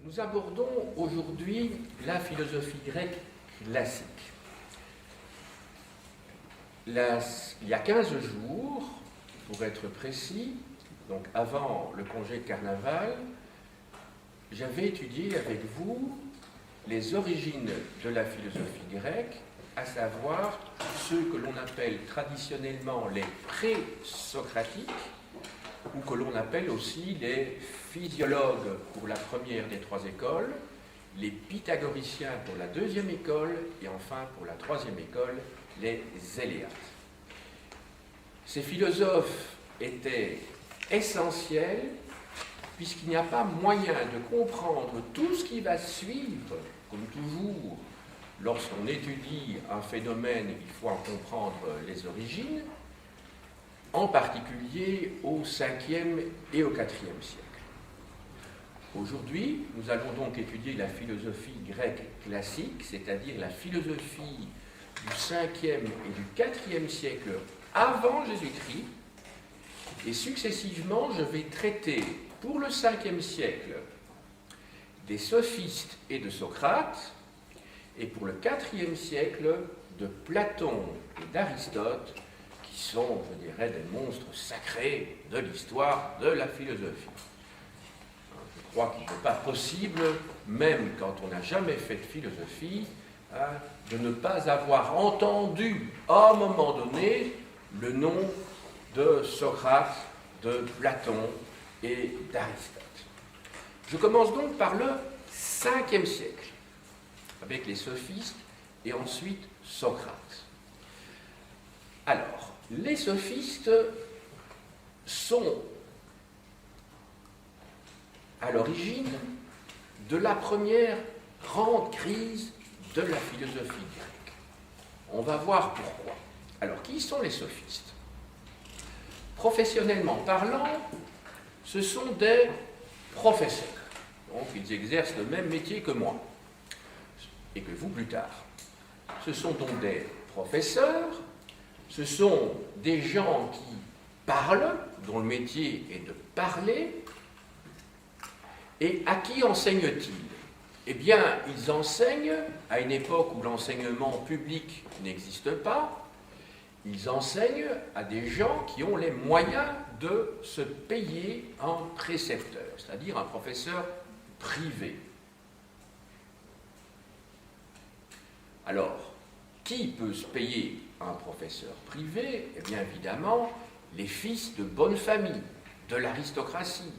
Nous abordons aujourd'hui la philosophie grecque classique. Il y a 15 jours, pour être précis, donc avant le congé de carnaval, j'avais étudié avec vous les origines de la philosophie grecque, à savoir ceux que l'on appelle traditionnellement les pré-socratiques, ou que l'on appelle aussi les physiologues pour la première des trois écoles, les pythagoriciens pour la deuxième école, et enfin pour la troisième école, les Zéléates. Ces philosophes étaient essentiels puisqu'il n'y a pas moyen de comprendre tout ce qui va suivre, comme toujours, lorsqu'on étudie un phénomène, il faut en comprendre les origines, en particulier au 5e et au 4e siècle. Aujourd'hui, nous allons donc étudier la philosophie grecque classique, c'est-à-dire la philosophie du 5e et du 4e siècle avant Jésus-Christ, et successivement, je vais traiter pour le 5e siècle des sophistes et de Socrate, et pour le 4e siècle de Platon et d'Aristote, qui sont, je dirais, des monstres sacrés de l'histoire de la philosophie. Je crois qu'il n'est pas possible, même quand on n'a jamais fait de philosophie, de ne pas avoir entendu, à un moment donné, le nom de Socrate, de Platon et d'Aristote. Je commence donc par le 5e siècle, avec les sophistes, et ensuite Socrate. Alors, les sophistes sont à l'origine de la première grande crise de la philosophie grecque. On va voir pourquoi. Alors, qui sont les sophistes? Professionnellement parlant, ce sont des professeurs. Donc, ils exercent le même métier que moi, et que vous plus tard. Ce sont donc des professeurs, ce sont des gens qui parlent, dont le métier est de parler, et à qui enseignent-ils? Eh bien, ils enseignent à une époque où l'enseignement public n'existe pas, ils enseignent à des gens qui ont les moyens de se payer un précepteur, c'est-à-dire un professeur privé. Alors, qui peut se payer un professeur privé? Eh bien, évidemment, les fils de bonne famille, de l'aristocratie,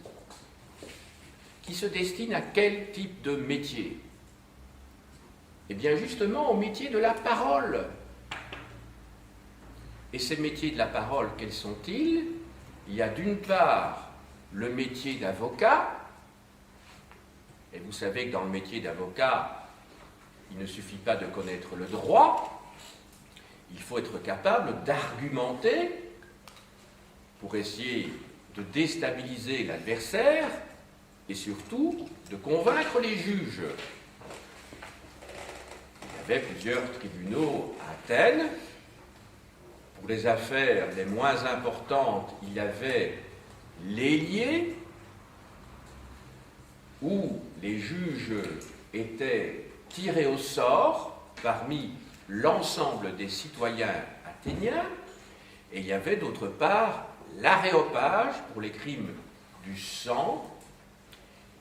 qui se destinent à quel type de métier? Eh bien, justement, au métier de la parole. Et ces métiers de la parole, quels sont-ils? Il y a d'une part le métier d'avocat, et vous savez que dans le métier d'avocat, il ne suffit pas de connaître le droit, il faut être capable d'argumenter pour essayer de déstabiliser l'adversaire et surtout de convaincre les juges. Il y avait plusieurs tribunaux à Athènes. Pour les affaires les moins importantes, il y avait l'élié, où les juges étaient tirés au sort parmi l'ensemble des citoyens athéniens, et il y avait d'autre part l'aréopage pour les crimes du sang,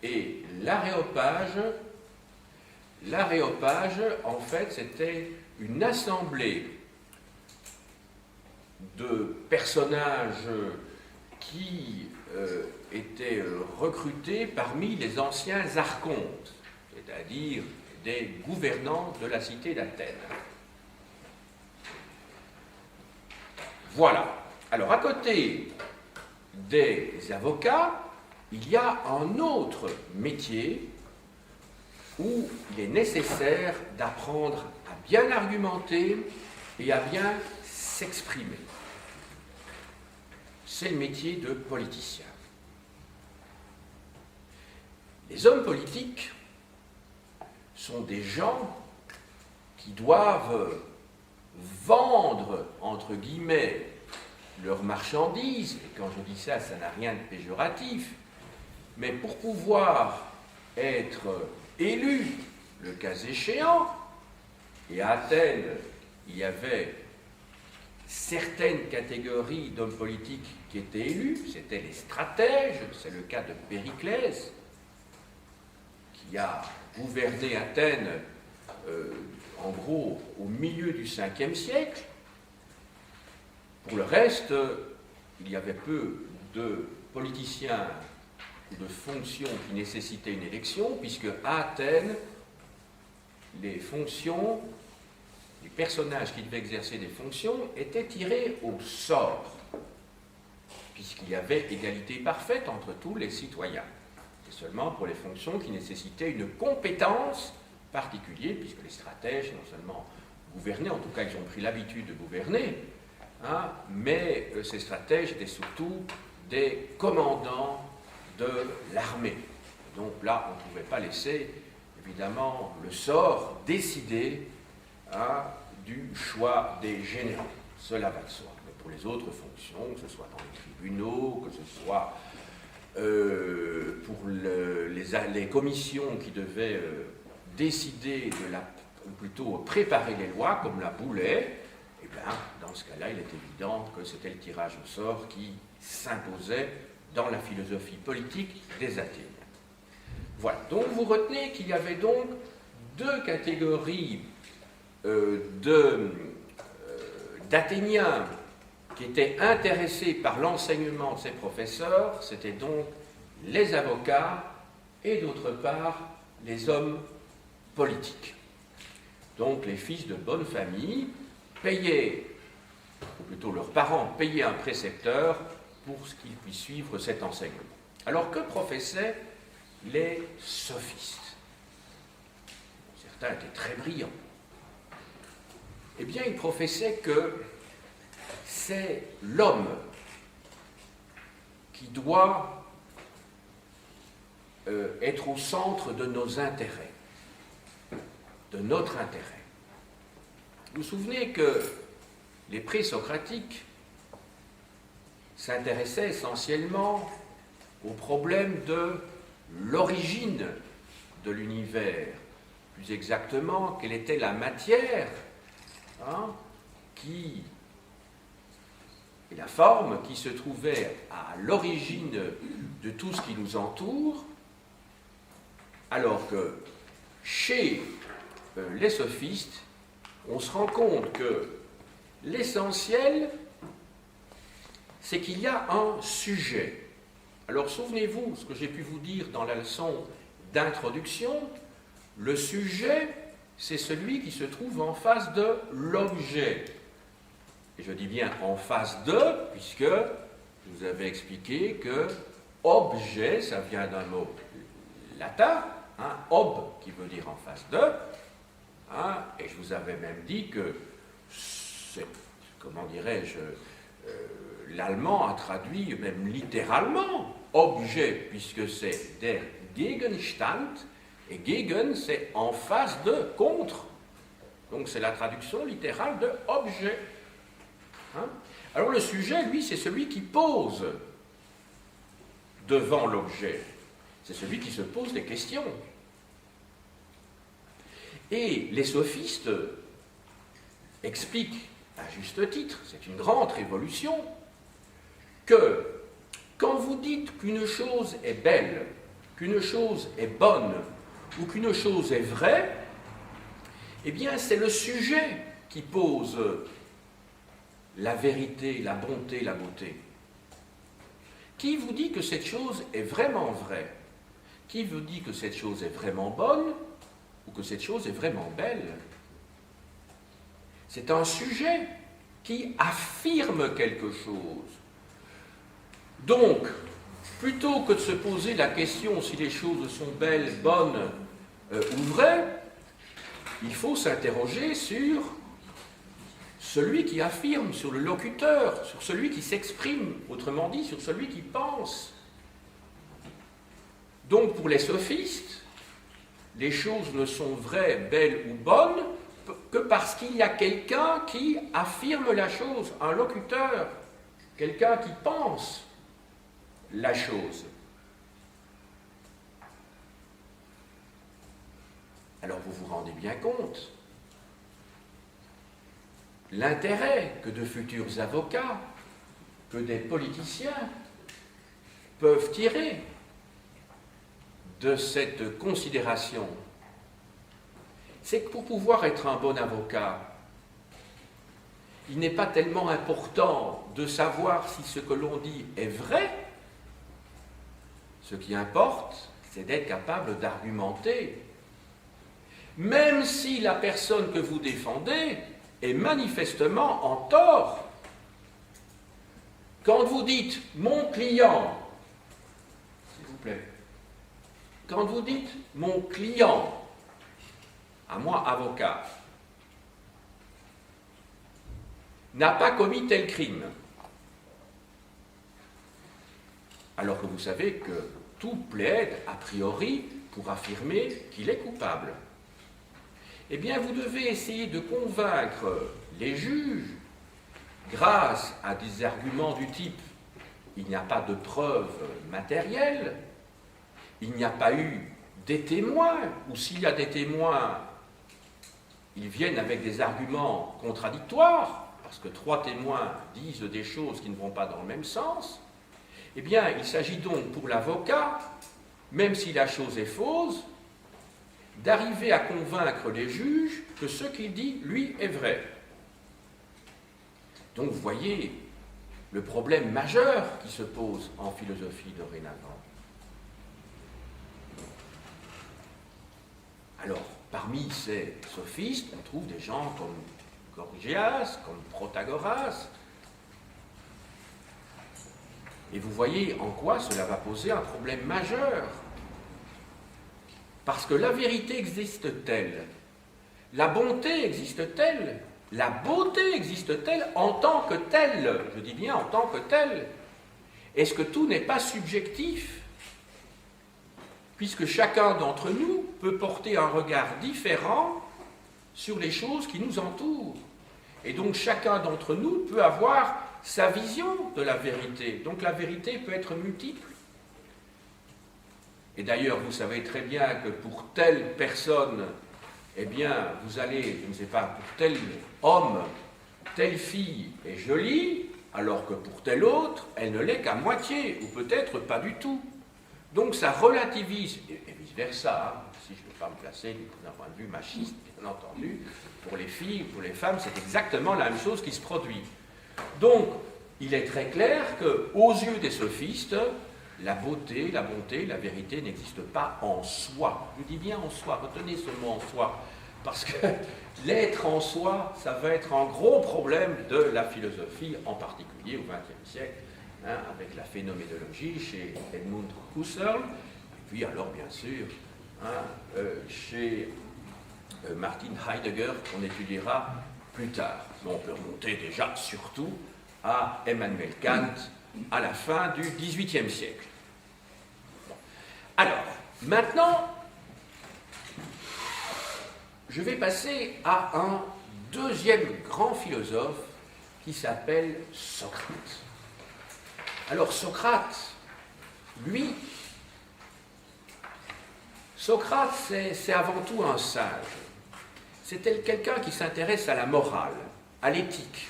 et l'aréopage, en fait, c'était une assemblée de personnages qui étaient recrutés parmi les anciens archontes, c'est-à-dire des gouvernants de la cité d'Athènes. Voilà. Alors, à côté des avocats, il y a un autre métier où il est nécessaire d'apprendre à bien argumenter et à bien s'exprimer. C'est le métier de politicien. Les hommes politiques sont des gens qui doivent vendre, entre guillemets, leurs marchandises, et quand je dis ça, ça n'a rien de péjoratif, mais pour pouvoir être élu, le cas échéant, et à Athènes, il y avait certaines catégories d'hommes politiques qui étaient élus, c'était les stratèges, c'est le cas de Périclès, qui a gouverné Athènes, en gros, au milieu du 5e siècle. Pour le reste, il y avait peu de politiciens ou de fonctions qui nécessitaient une élection, puisque à Athènes, les fonctions, les personnages qui devaient exercer des fonctions étaient tirés au sort, puisqu'il y avait égalité parfaite entre tous les citoyens. C'est seulement pour les fonctions qui nécessitaient une compétence particulière, puisque les stratèges non seulement gouvernaient, en tout cas ils ont pris l'habitude de gouverner, hein, mais ces stratèges étaient surtout des commandants de l'armée. Donc là, on ne pouvait pas laisser, évidemment, le sort décider du choix des généraux. Cela va de soi. Mais pour les autres fonctions, que ce soit dans les tribunaux, que ce soit pour les commissions qui devaient décider ou plutôt préparer les lois, comme la Boulay, eh bien, dans ce cas-là, il est évident que c'était le tirage au sort qui s'imposait dans la philosophie politique des Athéniens. Voilà. Donc vous retenez qu'il y avait donc deux catégories d'Athéniens qui étaient intéressés par l'enseignement de ces professeurs, c'était donc les avocats et d'autre part les hommes politiques. Donc les fils de bonne famille payaient, ou plutôt leurs parents payaient un précepteur pour qu'ils puissent suivre cet enseignement. Alors que professaient les sophistes? Certains étaient très brillants. Eh bien, ils professaient que c'est l'homme qui doit être au centre de nos intérêts, de notre intérêt. Vous vous souvenez que les présocratiques s'intéressaient essentiellement au problème de l'origine de l'univers, plus exactement, quelle était la matière et la forme qui se trouvait à l'origine de tout ce qui nous entoure, alors que chez les sophistes, on se rend compte que l'essentiel, c'est qu'il y a un sujet. Alors souvenez-vous, ce que j'ai pu vous dire dans la leçon d'introduction, le sujet, c'est celui qui se trouve en face de l'objet. Et je dis bien en face de, puisque je vous avais expliqué que objet, ça vient d'un mot latin, ob, qui veut dire en face de, et je vous avais même dit que, comment dirais-je, l'allemand a traduit même littéralement objet, puisque c'est der Gegenstand, et Gegen, c'est en face de, contre. Donc c'est la traduction littérale de objet. Alors le sujet, lui, c'est celui qui pose devant l'objet. C'est celui qui se pose des questions. Et les sophistes expliquent, à juste titre, c'est une grande révolution, que quand vous dites qu'une chose est belle, qu'une chose est bonne, ou qu'une chose est vraie, eh bien c'est le sujet qui pose la vérité, la bonté, la beauté. Qui vous dit que cette chose est vraiment vraie? Qui vous dit que cette chose est vraiment bonne ou que cette chose est vraiment belle? C'est un sujet qui affirme quelque chose. Donc, plutôt que de se poser la question si les choses sont belles, bonnes ou vraies, il faut s'interroger sur celui qui affirme, sur le locuteur, sur celui qui s'exprime, autrement dit, sur celui qui pense. Donc, pour les sophistes, les choses ne sont vraies, belles ou bonnes que parce qu'il y a quelqu'un qui affirme la chose, un locuteur, quelqu'un qui pense la chose. Alors vous vous rendez bien compte l'intérêt que de futurs avocats, que des politiciens peuvent tirer de cette considération. C'est que pour pouvoir être un bon avocat, il n'est pas tellement important de savoir si ce que l'on dit est vrai. Ce qui importe, c'est d'être capable d'argumenter. Même si la personne que vous défendez est manifestement en tort. Quand vous dites « mon client », s'il vous plaît, quand vous dites « mon client », à moi, avocat, n'a pas commis tel crime, alors que vous savez que tout plaide a priori pour affirmer qu'il est coupable. Eh bien, vous devez essayer de convaincre les juges grâce à des arguments du type « il n'y a pas de preuves matérielles, il n'y a pas eu des témoins, ou s'il y a des témoins, ils viennent avec des arguments contradictoires, parce que 3 témoins disent des choses qui ne vont pas dans le même sens. » Eh bien, il s'agit donc pour l'avocat, même si la chose est fausse, d'arriver à convaincre les juges que ce qu'il dit, lui, est vrai. Donc, vous voyez le problème majeur qui se pose en philosophie dorénavant. Alors, parmi ces sophistes, on trouve des gens comme Gorgias, comme Protagoras. Et vous voyez en quoi cela va poser un problème majeur. Parce que la vérité existe-t-elle? La bonté existe-t-elle? La beauté existe-t-elle en tant que telle? Je dis bien en tant que telle. Est-ce que tout n'est pas subjectif? Puisque chacun d'entre nous peut porter un regard différent sur les choses qui nous entourent. Et donc chacun d'entre nous peut avoir sa vision de la vérité. Donc la vérité peut être multiple. Et d'ailleurs, vous savez très bien que pour telle personne, eh bien, vous allez, je ne sais pas, pour tel homme, telle fille est jolie, alors que pour tel autre, elle ne l'est qu'à moitié, ou peut-être pas du tout. Donc ça relativise, et vice-versa, hein, si je ne veux pas me placer d'un point de vue machiste, bien entendu, pour les filles, pour les femmes, c'est exactement la même chose qui se produit. Donc, il est très clair qu'aux yeux des sophistes, la beauté, la bonté, la vérité n'existent pas en soi. Je dis bien en soi, retenez ce mot en soi, parce que l'être en soi, ça va être un gros problème de la philosophie, en particulier au XXe siècle, hein, avec la phénoménologie chez Edmund Husserl, et puis alors bien sûr hein, chez Martin Heidegger, qu'on étudiera plus tard. Mais on peut remonter déjà surtout à Emmanuel Kant à la fin du XVIIIe siècle. Bon. Alors, maintenant, je vais passer à un deuxième grand philosophe qui s'appelle Socrate. Alors, Socrate, lui, Socrate, c'est avant tout un sage. C'était quelqu'un qui s'intéresse à la morale, à l'éthique.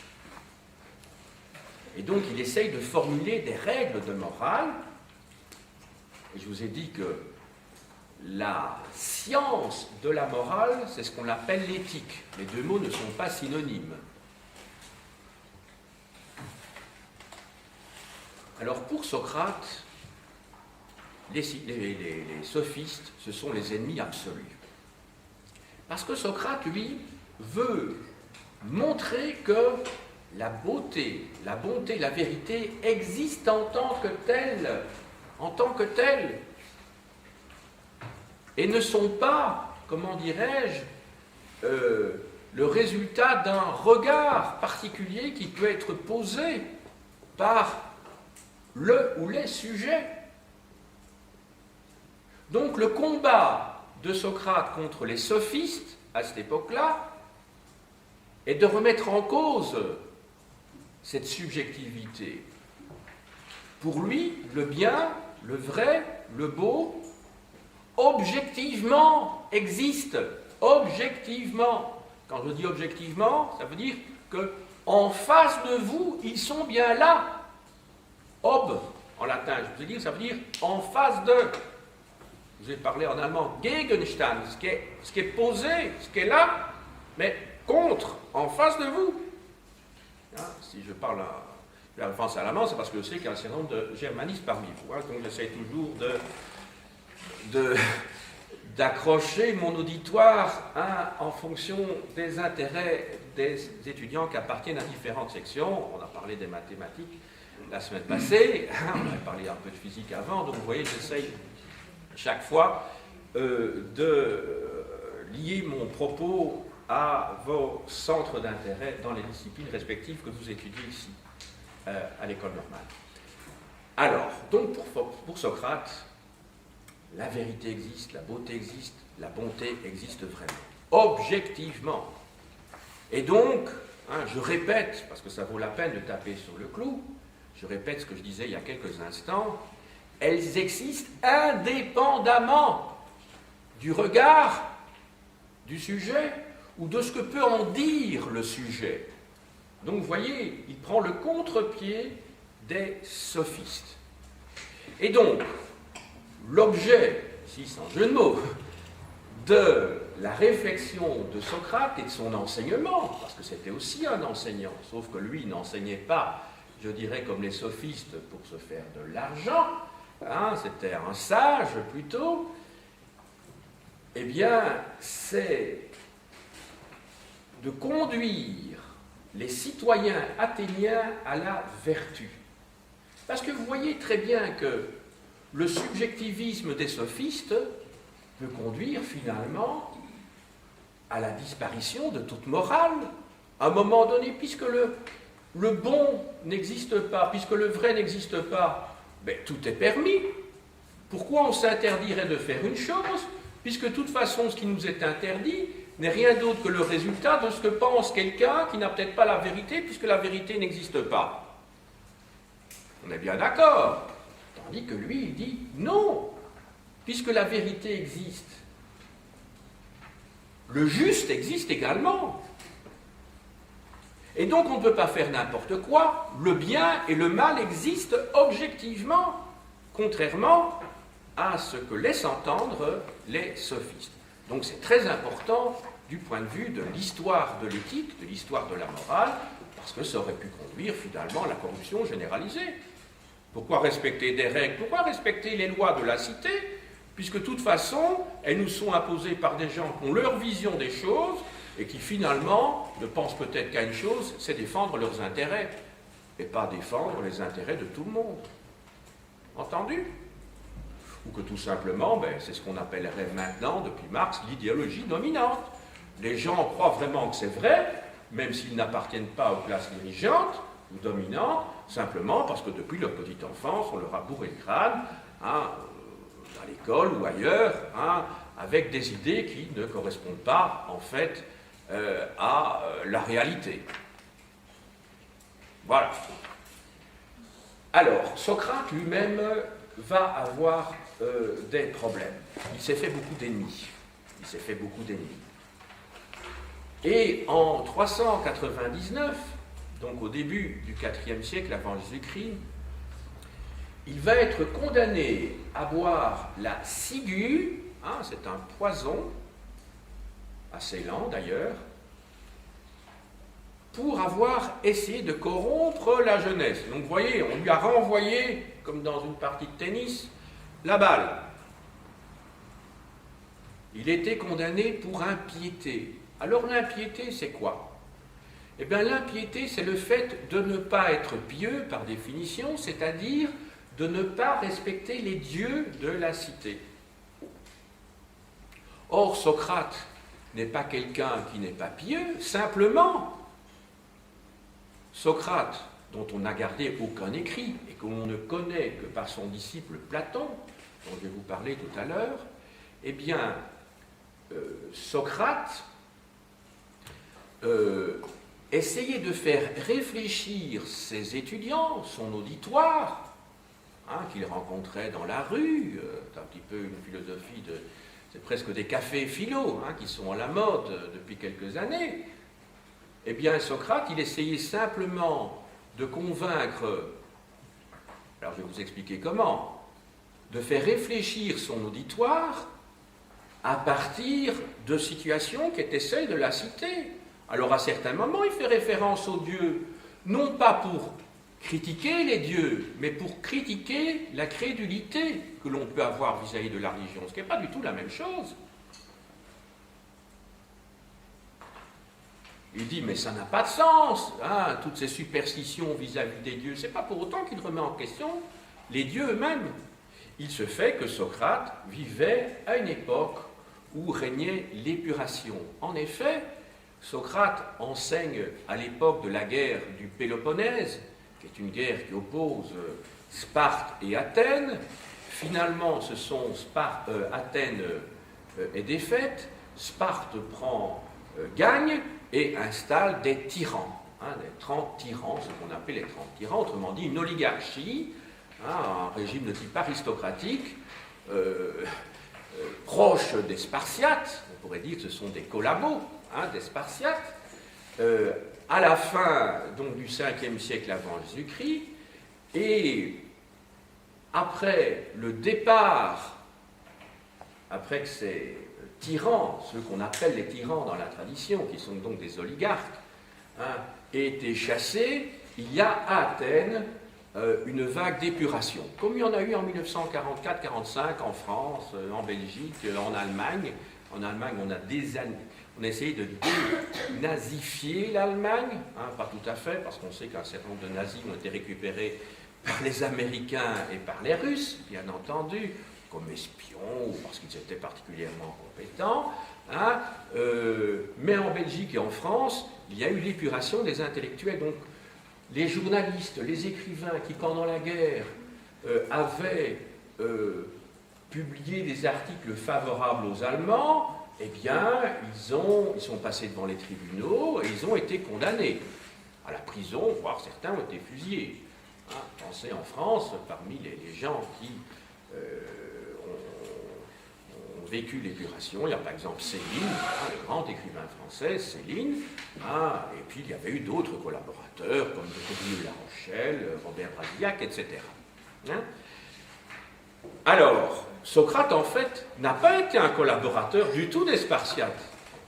Et donc, il essaye de formuler des règles de morale. Et je vous ai dit que la science de la morale, c'est ce qu'on appelle l'éthique. Les deux mots ne sont pas synonymes. Alors, pour Socrate, les sophistes, ce sont les ennemis absolus. Parce que Socrate, lui, veut montrer que la beauté, la bonté, la vérité existent en tant que telles, et ne sont pas, comment dirais-je, le résultat d'un regard particulier qui peut être posé par le ou les sujets. Donc le combat de Socrate contre les sophistes, à cette époque-là, est de remettre en cause cette subjectivité. Pour lui, le bien, le vrai, le beau objectivement existe. Objectivement. Quand je dis objectivement, ça veut dire que en face de vous, ils sont bien là. Ob, en latin, je vous ai dit, ça veut dire en face de. Je vous ai parlé en allemand, Gegenstand, ce qui est posé, ce qui est là, mais contre, en face de vous. Hein, si je parle en français allemand, c'est parce que je sais qu'il y a un certain nombre de germanistes parmi vous. Hein, donc j'essaie toujours d'accrocher mon auditoire en fonction des intérêts des étudiants qui appartiennent à différentes sections. On a parlé des mathématiques la semaine passée, on avait parlé un peu de physique avant, donc vous voyez, j'essaye chaque fois de lier mon propos à vos centres d'intérêt dans les disciplines respectives que vous étudiez ici, à l'école normale. Alors, donc pour Socrate, la vérité existe, la beauté existe, la bonté existe vraiment, objectivement. Et donc, je répète, parce que ça vaut la peine de taper sur le clou, je répète ce que je disais il y a quelques instants, elles existent indépendamment du regard du sujet ou de ce que peut en dire le sujet. Donc vous voyez, il prend le contre-pied des sophistes. Et donc, l'objet, ici sans jeu de mots, de la réflexion de Socrate et de son enseignement, parce que c'était aussi un enseignant, sauf que lui n'enseignait pas, je dirais comme les sophistes, pour se faire de l'argent, c'était un sage plutôt, eh bien, c'est de conduire les citoyens athéniens à la vertu. Parce que vous voyez très bien que le subjectivisme des sophistes peut conduire finalement à la disparition de toute morale, à un moment donné, puisque le bon n'existe pas, puisque le vrai n'existe pas, ben, tout est permis. Pourquoi on s'interdirait de faire une chose, puisque de toute façon ce qui nous est interdit n'est rien d'autre que le résultat de ce que pense quelqu'un qui n'a peut-être pas la vérité, puisque la vérité n'existe pas. On est bien d'accord. Tandis que lui, il dit non, puisque la vérité existe. Le juste existe également. Et donc on ne peut pas faire n'importe quoi. Le bien et le mal existent objectivement, contrairement à ce que laissent entendre les sophistes. Donc c'est très important du point de vue de l'histoire de l'éthique, de l'histoire de la morale, parce que ça aurait pu conduire finalement à la corruption généralisée. Pourquoi respecter des règles? Pourquoi respecter les lois de la cité? Puisque de toute façon, elles nous sont imposées par des gens qui ont leur vision des choses et qui finalement ne pensent peut-être qu'à une chose, c'est défendre leurs intérêts, et pas défendre les intérêts de tout le monde. Entendu? Ou que tout simplement, c'est ce qu'on appellerait maintenant, depuis Marx, l'idéologie dominante. Les gens croient vraiment que c'est vrai, même s'ils n'appartiennent pas aux classes dirigeantes ou dominantes, simplement parce que depuis leur petite enfance, on leur a bourré le crâne, à l'école ou ailleurs, avec des idées qui ne correspondent pas, en fait, à la réalité. Voilà. Alors, Socrate lui-même va avoir des problèmes. Il s'est fait beaucoup d'ennemis. Et en 399, donc au début du IVe siècle avant Jésus-Christ, il va être condamné à boire la ciguë, c'est un poison, assez lent d'ailleurs, pour avoir essayé de corrompre la jeunesse. Donc vous voyez, on lui a renvoyé, comme dans une partie de tennis, la balle. Il était condamné pour impiété. Alors l'impiété, c'est quoi? Eh bien l'impiété, c'est le fait de ne pas être pieux par définition, c'est-à-dire de ne pas respecter les dieux de la cité. Or, Socrate n'est pas quelqu'un qui n'est pas pieux, simplement, Socrate, dont on n'a gardé aucun écrit et qu'on ne connaît que par son disciple Platon, dont je vais vous parler tout à l'heure, eh bien, Socrate essayait de faire réfléchir ses étudiants, son auditoire, qu'il rencontrait dans la rue. C'est un petit peu une philosophie de... C'est presque des cafés philo qui sont à la mode depuis quelques années. Eh bien, Socrate, il essayait simplement de convaincre, alors je vais vous expliquer comment, de faire réfléchir son auditoire à partir de situations qui étaient celles de la cité. Alors à certains moments, il fait référence aux dieux, non pas pour critiquer les dieux, mais pour critiquer la crédulité que l'on peut avoir vis-à-vis de la religion, ce qui n'est pas du tout la même chose. Il dit, mais ça n'a pas de sens, toutes ces superstitions vis-à-vis des dieux, c'est pas pour autant qu'il remet en question les dieux eux-mêmes. Il se fait que Socrate vivait à une époque où régnait l'épuration. En effet, Socrate enseigne à l'époque de la guerre du Péloponnèse, qui est une guerre qui oppose Sparte et Athènes. Finalement, Athènes est défaite, Sparte gagne et installe des tyrans, des 30 tyrans, ce qu'on appelle les 30 tyrans, autrement dit une oligarchie, un régime de type aristocratique, proche des Spartiates, on pourrait dire que ce sont des collabos des Spartiates, à la fin donc, du 5e siècle avant Jésus-Christ, et après le départ, après que ces tyrans, ceux qu'on appelle les tyrans dans la tradition, qui sont donc des oligarques, aient été chassés, il y a à Athènes une vague d'épuration, comme il y en a eu en 1944-45 en France, en Belgique, en Allemagne. En Allemagne, on a essayé de dénazifier l'Allemagne, pas tout à fait, parce qu'on sait qu'un certain nombre de nazis ont été récupérés par les Américains et par les Russes, bien entendu, comme espions ou parce qu'ils étaient particulièrement compétents. Mais en Belgique et en France, il y a eu l'épuration des intellectuels. Donc, les journalistes, les écrivains qui, pendant la guerre, avaient publié des articles favorables aux Allemands, eh bien, ils sont passés devant les tribunaux et ils ont été condamnés à la prison, voire certains ont été fusillés. Pensez en France, parmi les gens qui ont vécu l'épuration, il y a par exemple Céline, le grand écrivain français, Céline, et puis il y avait eu d'autres collaborateurs comme de La Rochelle, Robert Brasillac, etc. Alors, Socrate, en fait, n'a pas été un collaborateur du tout des Spartiates,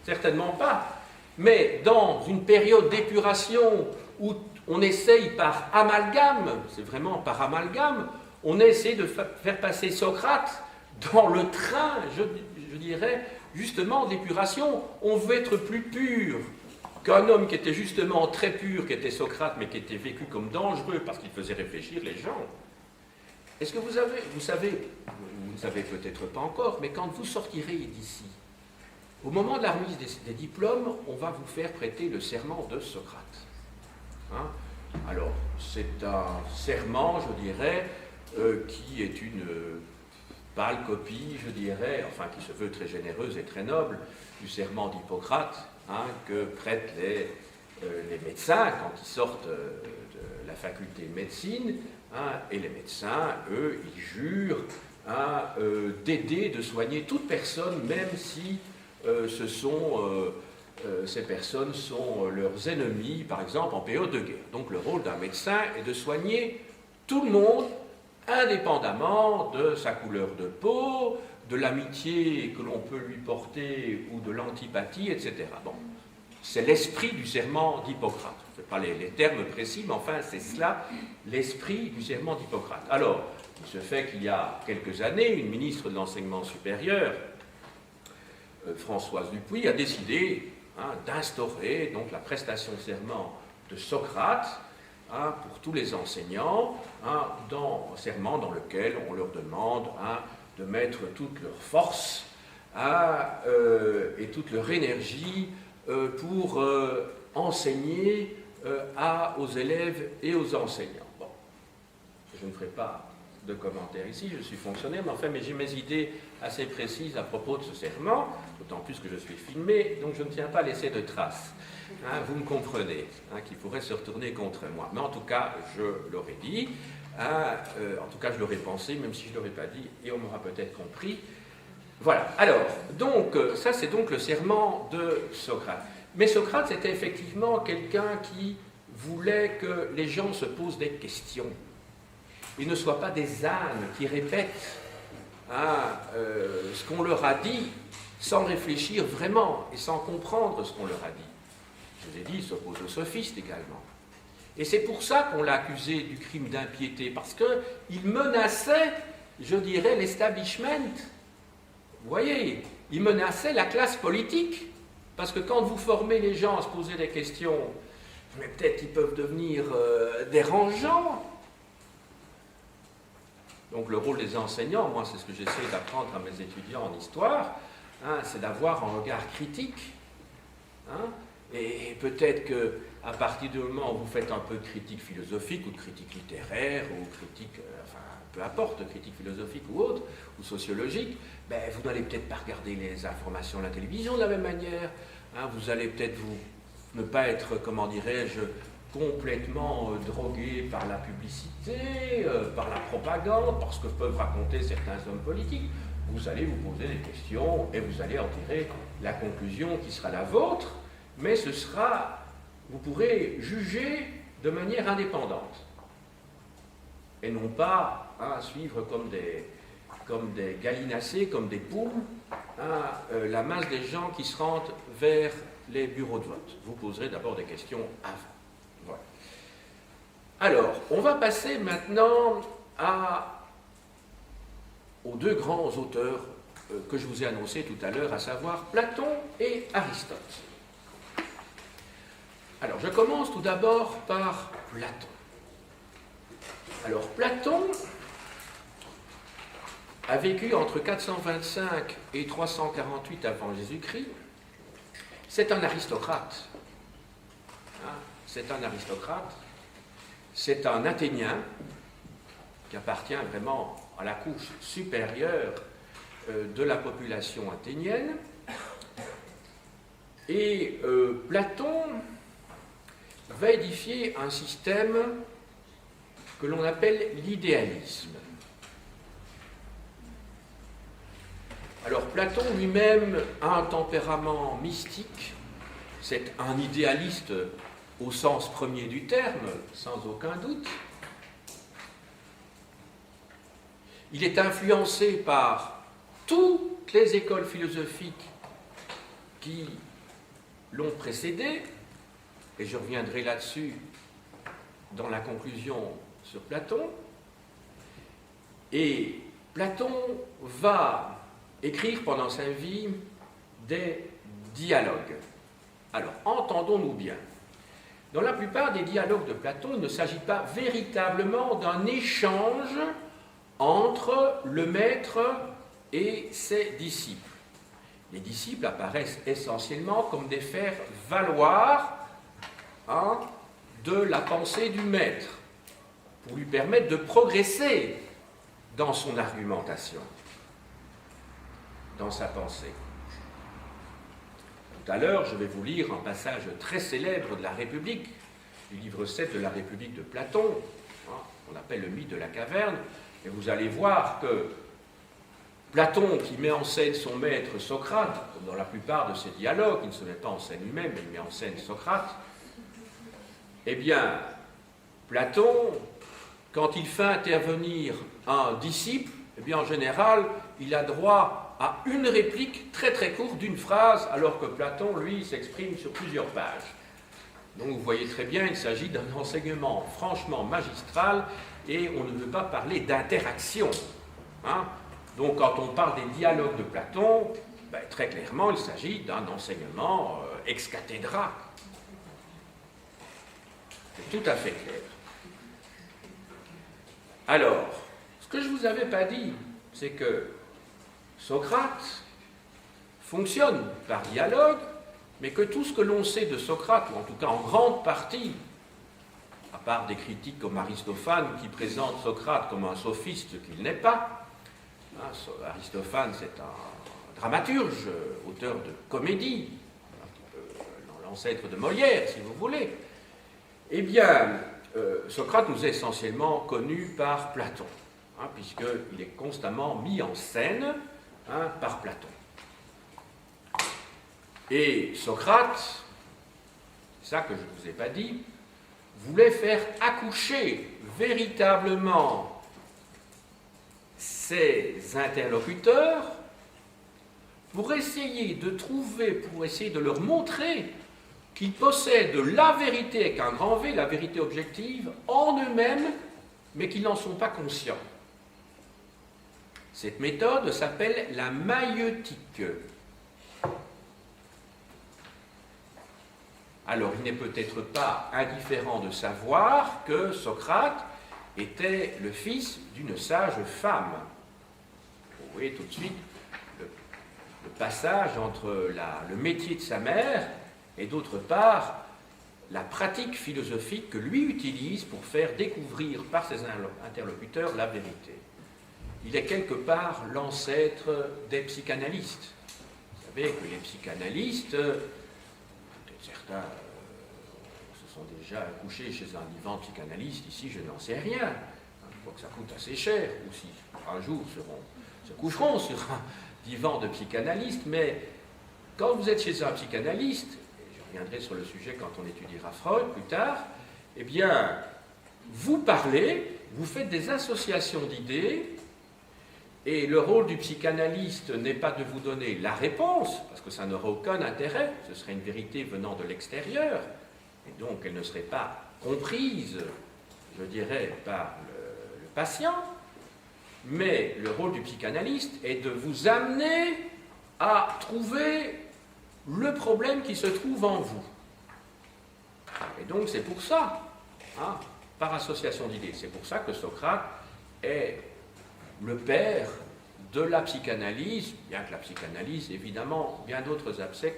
certainement pas, mais dans une période d'épuration où on essaye par amalgame, c'est vraiment par amalgame, on essaie de faire passer Socrate dans le train, je dirais, justement d'épuration. On veut être plus pur qu'un homme qui était justement très pur, qui était Socrate, mais qui était vécu comme dangereux parce qu'il faisait réfléchir les gens. Est-ce que vous savez, vous ne savez peut-être pas encore, mais quand vous sortirez d'ici, au moment de la remise des diplômes, on va vous faire prêter le serment de Socrate. Alors, c'est un serment, je dirais, qui est une pâle copie, je dirais, enfin qui se veut très généreuse et très noble, du serment d'Hippocrate, que prêtent les médecins quand ils sortent de la faculté de médecine, et les médecins, eux, ils jurent d'aider, de soigner toute personne, même si ces personnes sont leurs ennemis, par exemple, en période de guerre. Donc le rôle d'un médecin est de soigner tout le monde, indépendamment de sa couleur de peau, de l'amitié que l'on peut lui porter ou de l'antipathie, etc. Bon, c'est l'esprit du serment d'Hippocrate. Ce n'est pas les termes précis, mais enfin, c'est cela, l'esprit du serment d'Hippocrate. Alors, il se fait qu'il y a quelques années, une ministre de l'enseignement supérieur, Françoise Dupuy, a décidé d'instaurer donc la prestation de serment de Socrate pour tous les enseignants, dans un serment dans lequel on leur demande de mettre toute leur force et toute leur énergie pour enseigner aux élèves et aux enseignants. Bon, je ne ferai pas de commentaires ici, je suis fonctionnaire, mais enfin, j'ai mes idées assez précises à propos de ce serment, d'autant plus que je suis filmé, donc je ne tiens pas à laisser de traces. Vous me comprenez, qui pourrait se retourner contre moi. Mais en tout cas, je l'aurais dit, Hein, en tout cas, je l'aurais pensé, même si je ne l'aurais pas dit, et on m'aura peut-être compris. Voilà. Alors, donc, ça, c'est donc le serment de Socrate. Mais Socrate, c'était effectivement quelqu'un qui voulait que les gens se posent des questions. Ils ne soient pas des ânes qui répètent ce qu'on leur a dit sans réfléchir vraiment et sans comprendre ce qu'on leur a dit. Je vous ai dit, il s'oppose aux sophistes également. Et c'est pour ça qu'on l'a accusé du crime d'impiété, parce qu'il menaçait, je dirais, l'establishment. Vous voyez, il menaçait la classe politique, parce que quand vous formez les gens à se poser des questions, mais peut-être ils peuvent devenir dérangeants. Donc le rôle des enseignants, moi c'est ce que j'essaie d'apprendre à mes étudiants en histoire, c'est d'avoir un regard critique. Et peut-être qu'à partir du moment où vous faites un peu de critique philosophique ou de critique littéraire ou critique, peu importe, critique philosophique ou autre, ou sociologique, vous n'allez peut-être pas regarder les informations à la télévision de la même manière. Vous allez peut-être ne pas être, comment dirais-je, complètement drogué par la publicité, par la propagande, par ce que peuvent raconter certains hommes politiques. Vous allez vous poser des questions et vous allez en tirer la conclusion qui sera la vôtre, mais vous pourrez juger de manière indépendante et non pas suivre comme des gallinacés, comme des poules, la masse des gens qui se rendent vers les bureaux de vote. Vous poserez d'abord des questions avant. Voilà. Alors, on va passer maintenant aux deux grands auteurs que je vous ai annoncés tout à l'heure, à savoir Platon et Aristote. Alors, je commence tout d'abord par Platon. Alors, Platon a vécu entre 425 et 348 avant Jésus-Christ. C'est un aristocrate. C'est un aristocrate. C'est un Athénien qui appartient vraiment à la couche supérieure de la population athénienne. Et Platon va édifier un système que l'on appelle l'idéalisme. Alors Platon lui-même a un tempérament mystique, c'est un idéaliste au sens premier du terme, sans aucun doute. Il est influencé par toutes les écoles philosophiques qui l'ont précédé, et je reviendrai là-dessus dans la conclusion sur Platon. Et Platon va écrire pendant sa vie des dialogues. Alors, entendons-nous bien. Dans la plupart des dialogues de Platon, il ne s'agit pas véritablement d'un échange entre le maître et ses disciples. Les disciples apparaissent essentiellement comme des faire-valoir de la pensée du maître, pour lui permettre de progresser dans son argumentation, dans sa pensée. Tout à l'heure, je vais vous lire un passage très célèbre de la République, du livre 7 de la République de Platon, qu'on appelle le mythe de la caverne, et vous allez voir que Platon, qui met en scène son maître Socrate, comme dans la plupart de ses dialogues, il ne se met pas en scène lui-même, mais il met en scène Socrate, eh bien, Platon, quand il fait intervenir un disciple, eh bien, en général, il a droit à une réplique très très courte d'une phrase, alors que Platon, lui, s'exprime sur plusieurs pages. Donc vous voyez très bien, il s'agit d'un enseignement franchement magistral, et on ne veut pas parler d'interaction. Donc quand on parle des dialogues de Platon, très clairement, il s'agit d'un enseignement ex cathedra. C'est tout à fait clair. Alors, ce que je ne vous avais pas dit, c'est que Socrate fonctionne par dialogue, mais que tout ce que l'on sait de Socrate, ou en tout cas en grande partie, à part des critiques comme Aristophane qui présente Socrate comme un sophiste qu'il n'est pas, Aristophane c'est un dramaturge, auteur de comédie, un petit peu l'ancêtre de Molière si vous voulez, eh bien, Socrate nous est essentiellement connu par Platon, hein, puisqu'il est constamment mis en scène, hein, par Platon. Et Socrate, c'est ça que je ne vous ai pas dit, voulait faire accoucher véritablement ses interlocuteurs pour essayer de leur montrer qu'ils possèdent la vérité avec un grand V, la vérité objective, en eux-mêmes, mais qu'ils n'en sont pas conscients. Cette méthode s'appelle la maïeutique. Alors, il n'est peut-être pas indifférent de savoir que Socrate était le fils d'une sage femme. Vous voyez tout de suite le passage entre le métier de sa mère et d'autre part la pratique philosophique que lui utilise pour faire découvrir par ses interlocuteurs la vérité. Il est quelque part l'ancêtre des psychanalystes. Vous savez que les psychanalystes, peut-être certains se sont déjà couchés chez un divan psychanalyste, ici je n'en sais rien, je crois que ça coûte assez cher, ou si un jour se coucheront sur un divan de psychanalyste, mais quand vous êtes chez un psychanalyste, et je reviendrai sur le sujet quand on étudiera Freud plus tard, eh bien, vous parlez, vous faites des associations d'idées, et le rôle du psychanalyste n'est pas de vous donner la réponse, parce que ça n'aurait aucun intérêt, ce serait une vérité venant de l'extérieur, et donc elle ne serait pas comprise, je dirais, par le patient, mais le rôle du psychanalyste est de vous amener à trouver le problème qui se trouve en vous. Et donc c'est pour ça, hein, par association d'idées, c'est pour ça que Socrate est le père de la psychanalyse, bien que la psychanalyse, évidemment, bien d'autres aspects,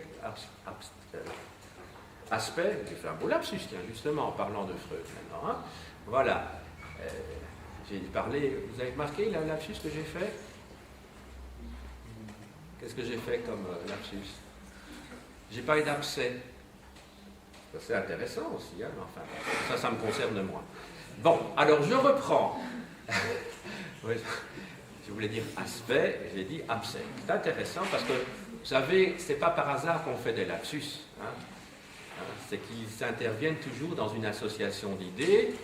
j'ai fait un beau lapsus, tiens, justement, en parlant de Freud maintenant, hein. Voilà, j'ai parlé, vous avez remarqué le lapsus que j'ai fait? Qu'est-ce que j'ai fait comme lapsus? J'ai parlé d'abcès. C'est intéressant aussi, hein, enfin, ça me concerne moi. Bon, alors je reprends. Oui, je voulais dire aspect, j'ai dit abcès. C'est intéressant parce que, vous savez, c'est pas par hasard qu'on fait des lapsus. Hein. C'est qu'ils interviennent toujours dans une association d'idées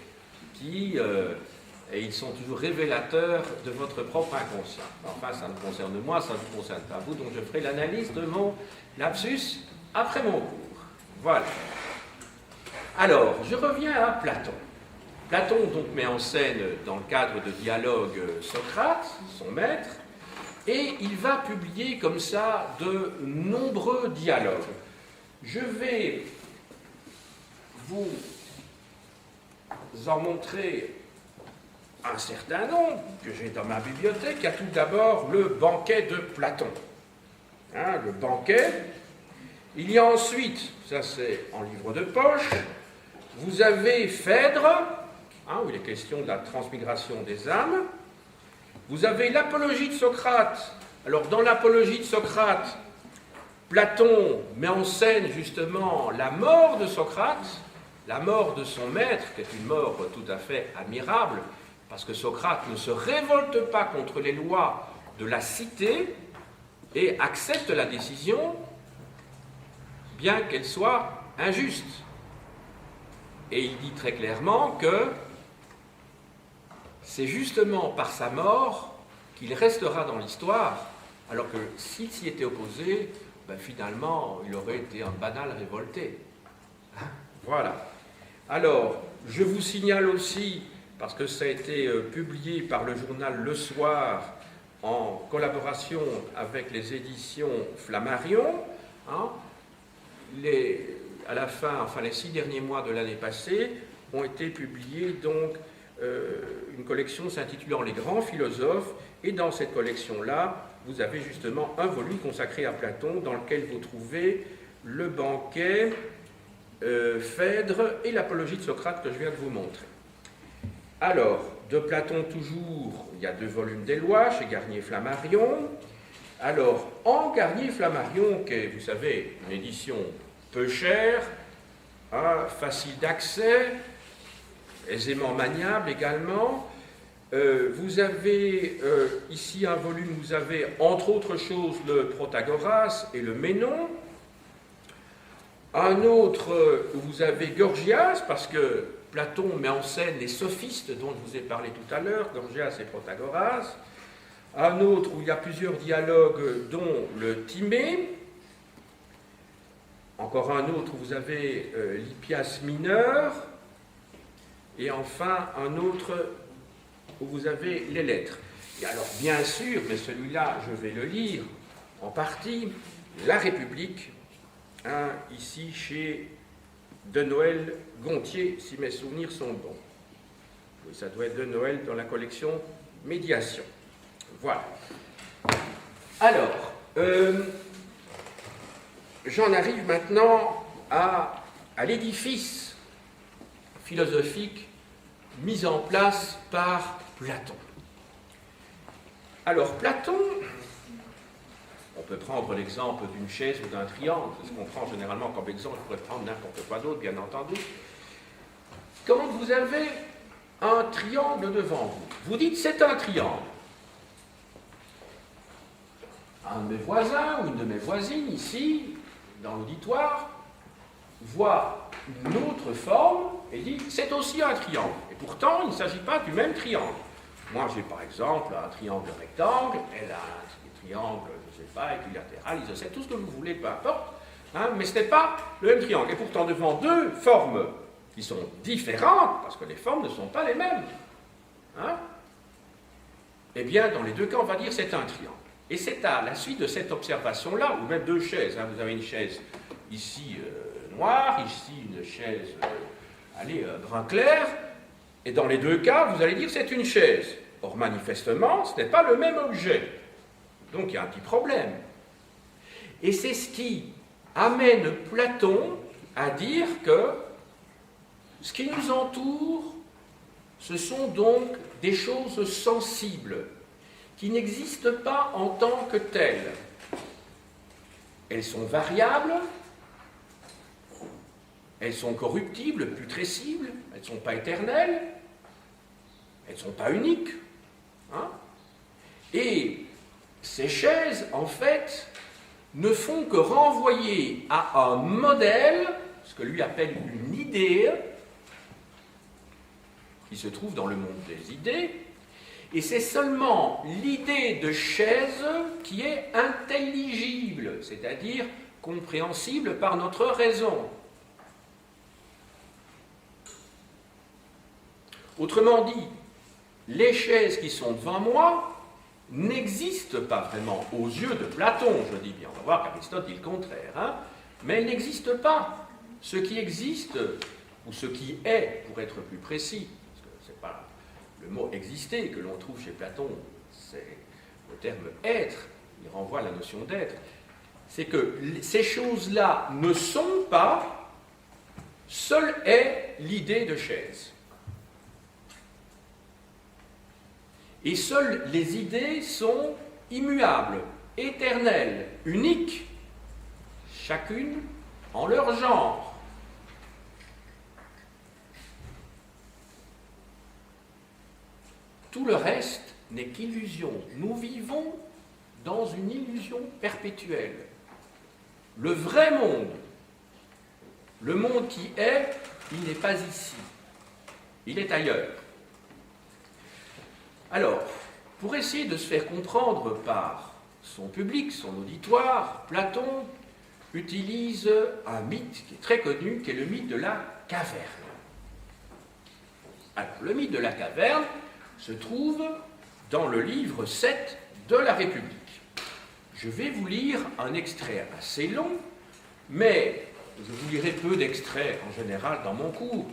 et ils sont toujours révélateurs de votre propre inconscient. Enfin, ça me concerne moi, ça ne vous concerne pas vous, donc je ferai l'analyse de mon lapsus après mon cours. Voilà. Alors, je reviens à Platon. Platon donc met en scène, dans le cadre de dialogue, Socrate, son maître, et il va publier comme ça de nombreux dialogues. Je vais vous en montrer un certain nombre que j'ai dans ma bibliothèque. Il y a tout d'abord le banquet de Platon. Hein, le banquet. Il y a ensuite, ça c'est en livre de poche, vous avez Phèdre, hein, où il est question de la transmigration des âmes. Vous avez l'apologie de Socrate. Alors dans l'apologie de Socrate, Platon met en scène justement la mort de Socrate, la mort de son maître, qui est une mort tout à fait admirable, parce que Socrate ne se révolte pas contre les lois de la cité et accepte la décision, bien qu'elle soit injuste. Et il dit très clairement que c'est justement par sa mort qu'il restera dans l'histoire, alors que s'il s'y était opposé, ben finalement, il aurait été un banal révolté. Hein? Voilà. Alors, je vous signale aussi, parce que ça a été publié par le journal Le Soir, en collaboration avec les éditions Flammarion, hein, à la fin, enfin les 6 derniers mois de l'année passée, ont été publiés donc une collection s'intitulant Les grands philosophes, et dans cette collection-là, vous avez justement un volume consacré à Platon, dans lequel vous trouvez le banquet, Phèdre et l'apologie de Socrate que je viens de vous montrer. Alors, de Platon toujours, il y a 2 volumes des lois chez Garnier-Flammarion. Alors, en Garnier-Flammarion, qui est, vous savez, une édition peu chère, hein, facile d'accès, aisément maniable également. Vous avez ici un volume, vous avez entre autres choses le Protagoras et le Ménon. Un autre, vous avez Gorgias, parce que Platon met en scène les sophistes dont je vous ai parlé tout à l'heure, Gorgias et Protagoras. Un autre où il y a plusieurs dialogues, dont le Timée. Encore un autre où vous avez l'Hippias mineur. Et enfin un autre où vous avez les lettres. Et alors bien sûr, mais celui-là je vais le lire en partie, La République, hein, ici chez De Noël-Gontier, si mes souvenirs sont bons. Oui, ça doit être De Noël dans la collection Médiation. Voilà. Alors, j'en arrive maintenant à l'édifice philosophique mis en place par Platon. Alors, Platon, on peut prendre l'exemple d'une chaise ou d'un triangle, c'est ce qu'on prend généralement comme exemple, on pourrait prendre n'importe quoi d'autre, bien entendu. Quand vous avez un triangle devant vous, vous dites c'est un triangle. Un de mes voisins ou une de mes voisines ici, dans l'auditoire, voit une autre forme et dit c'est aussi un triangle. Et pourtant, il ne s'agit pas du même triangle. Moi, j'ai par exemple un triangle rectangle, elle a un triangle, je ne sais pas, équilatéral, isocèle, tout ce que vous voulez, peu importe, hein, mais ce n'est pas le même triangle. Et pourtant, devant deux formes qui sont différentes, parce que les formes ne sont pas les mêmes, hein, eh bien, dans les deux cas, on va dire c'est un triangle. Et c'est à la suite de cette observation-là, ou même deux chaises, hein, vous avez une chaise ici noire, ici une chaise brun clair, et dans les deux cas, vous allez dire c'est une chaise. Or, manifestement, ce n'est pas le même objet. Donc, il y a un petit problème. Et c'est ce qui amène Platon à dire que ce qui nous entoure, ce sont donc des choses sensibles, qui n'existent pas en tant que telles. Elles sont variables, elles sont corruptibles, putrescibles, elles ne sont pas éternelles, elles ne sont pas uniques. Hein? Et ces chaises, en fait, ne font que renvoyer à un modèle, ce que lui appelle une idée, qui se trouve dans le monde des idées, et c'est seulement l'idée de chaise qui est intelligible, c'est-à-dire compréhensible par notre raison. Autrement dit, les chaises qui sont devant moi n'existent pas vraiment aux yeux de Platon, je dis bien. On va voir qu'Aristote dit le contraire, hein, mais elles n'existent pas. Ce qui existe, ou ce qui est, pour être plus précis, parce que c'est pas le mot exister que l'on trouve chez Platon, c'est le terme être, il renvoie à la notion d'être, c'est que ces choses-là ne sont pas, seule est l'idée de chaise. Et seules les idées sont immuables, éternelles, uniques, chacune en leur genre. Tout le reste n'est qu'illusion. Nous vivons dans une illusion perpétuelle. Le vrai monde, le monde qui est, il n'est pas ici. Il est ailleurs. Alors, pour essayer de se faire comprendre par son public, son auditoire, Platon utilise un mythe qui est très connu, qui est le mythe de la caverne. Alors, le mythe de la caverne se trouve dans le livre 7 de la République. Je vais vous lire un extrait assez long, mais je vous lirai peu d'extraits en général dans mon cours,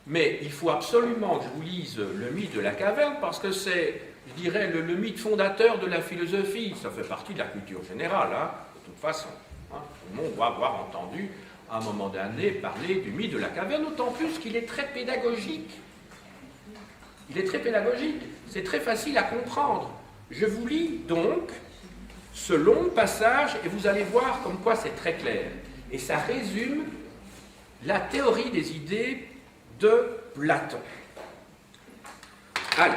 mais il faut absolument que je vous lise le mythe de la caverne parce que c'est, je dirais, le mythe fondateur de la philosophie. Ça fait partie de la culture générale, hein, de toute façon. Hein. Tout le monde doit avoir entendu à un moment donné parler du mythe de la caverne, d'autant plus qu'il est très pédagogique. Il est très pédagogique, c'est très facile à comprendre. Je vous lis donc ce long passage et vous allez voir comme quoi c'est très clair. Et ça résume la théorie des idées de Platon. Alors,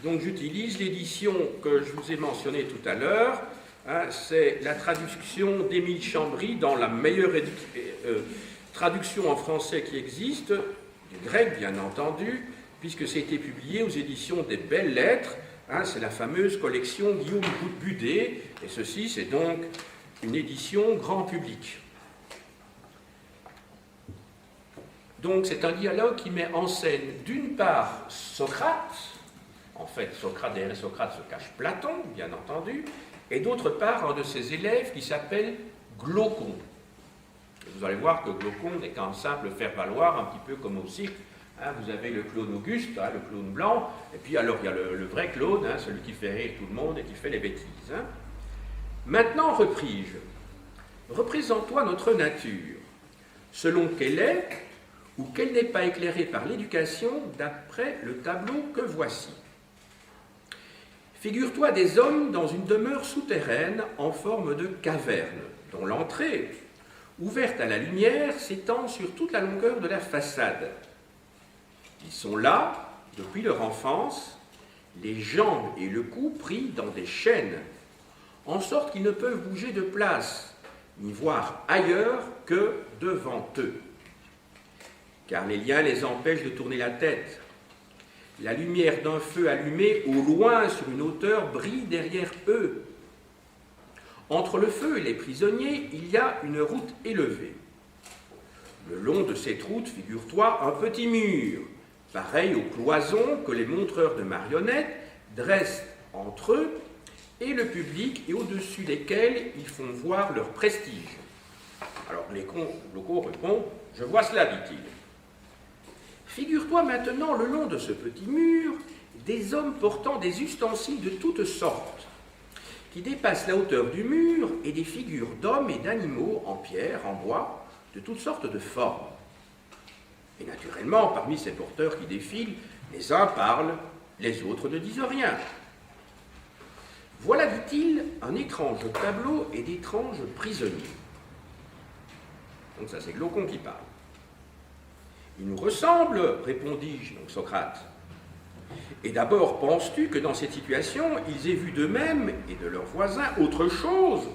donc j'utilise l'édition que je vous ai mentionnée tout à l'heure. Hein, c'est la traduction d'Émile Chambry dans la meilleure traduction en français qui existe, du grec bien entendu, puisque c'était publié aux éditions des Belles Lettres. Hein, c'est la fameuse collection Guillaume Budet, et ceci c'est donc une édition grand public. Donc c'est un dialogue qui met en scène d'une part Socrate, en fait Socrate, derrière Socrate se cache Platon, bien entendu, et d'autre part un de ses élèves qui s'appelle Glaucon. Et vous allez voir que Glaucon n'est qu'un simple faire-valoir, un petit peu comme au cirque. Hein, vous avez le clown Auguste, hein, le clown blanc, et puis alors il y a le vrai clown, hein, celui qui fait rire tout le monde et qui fait les bêtises. Hein. Maintenant, repris-je, représente-toi notre nature, selon qu'elle est ou qu'elle n'est pas éclairée par l'éducation d'après le tableau que voici. Figure-toi des hommes dans une demeure souterraine en forme de caverne, dont l'entrée, ouverte à la lumière, s'étend sur toute la longueur de la façade. Ils sont là, depuis leur enfance, les jambes et le cou pris dans des chaînes, en sorte qu'ils ne peuvent bouger de place, ni voir ailleurs que devant eux. Car les liens les empêchent de tourner la tête. La lumière d'un feu allumé au loin sur une hauteur brille derrière eux. Entre le feu et les prisonniers, il y a une route élevée. Le long de cette route, figure-toi, un petit mur, pareil aux cloisons que les montreurs de marionnettes dressent entre eux et le public, et au-dessus desquels ils font voir leur prestige. Alors Glaucon répond « Je vois cela, dit-il. Figure-toi maintenant le long de ce petit mur des hommes portant des ustensiles de toutes sortes, qui dépassent la hauteur du mur, et des figures d'hommes et d'animaux en pierre, en bois, de toutes sortes de formes. Et naturellement, parmi ces porteurs qui défilent, les uns parlent, les autres ne disent rien. Voilà, dit-il, un étrange tableau et d'étranges prisonniers. Donc ça, c'est Glaucon qui parle. Il nous ressemble, répondis-je, donc Socrate. Et d'abord, penses-tu que dans cette situation, ils aient vu d'eux-mêmes et de leurs voisins autre chose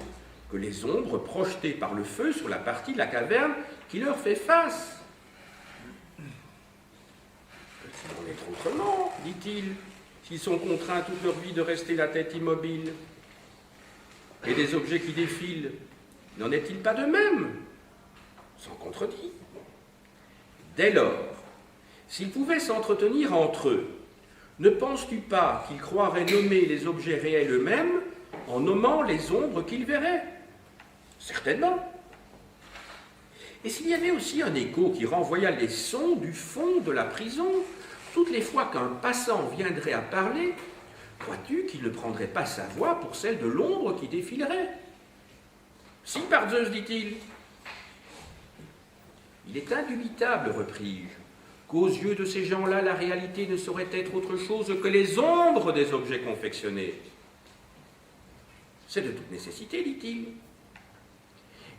que les ombres projetées par le feu sur la partie de la caverne qui leur fait face? Peut-il en être autrement, dit-il, s'ils sont contraints toute leur vie de rester la tête immobile? Et des objets qui défilent, n'en est-il pas de même? Sans contredit. Dès lors, s'ils pouvaient s'entretenir entre eux, ne penses-tu pas qu'ils croiraient nommer les objets réels eux-mêmes en nommant les ombres qu'ils verraient? Certainement. Et s'il y avait aussi un écho qui renvoyait les sons du fond de la prison, toutes les fois qu'un passant viendrait à parler, crois-tu qu'il ne prendrait pas sa voix pour celle de l'ombre qui défilerait? Si, par Zeus, dit-il. Il est indubitable, repris-je, qu'aux yeux de ces gens-là, la réalité ne saurait être autre chose que les ombres des objets confectionnés. C'est de toute nécessité, dit-il.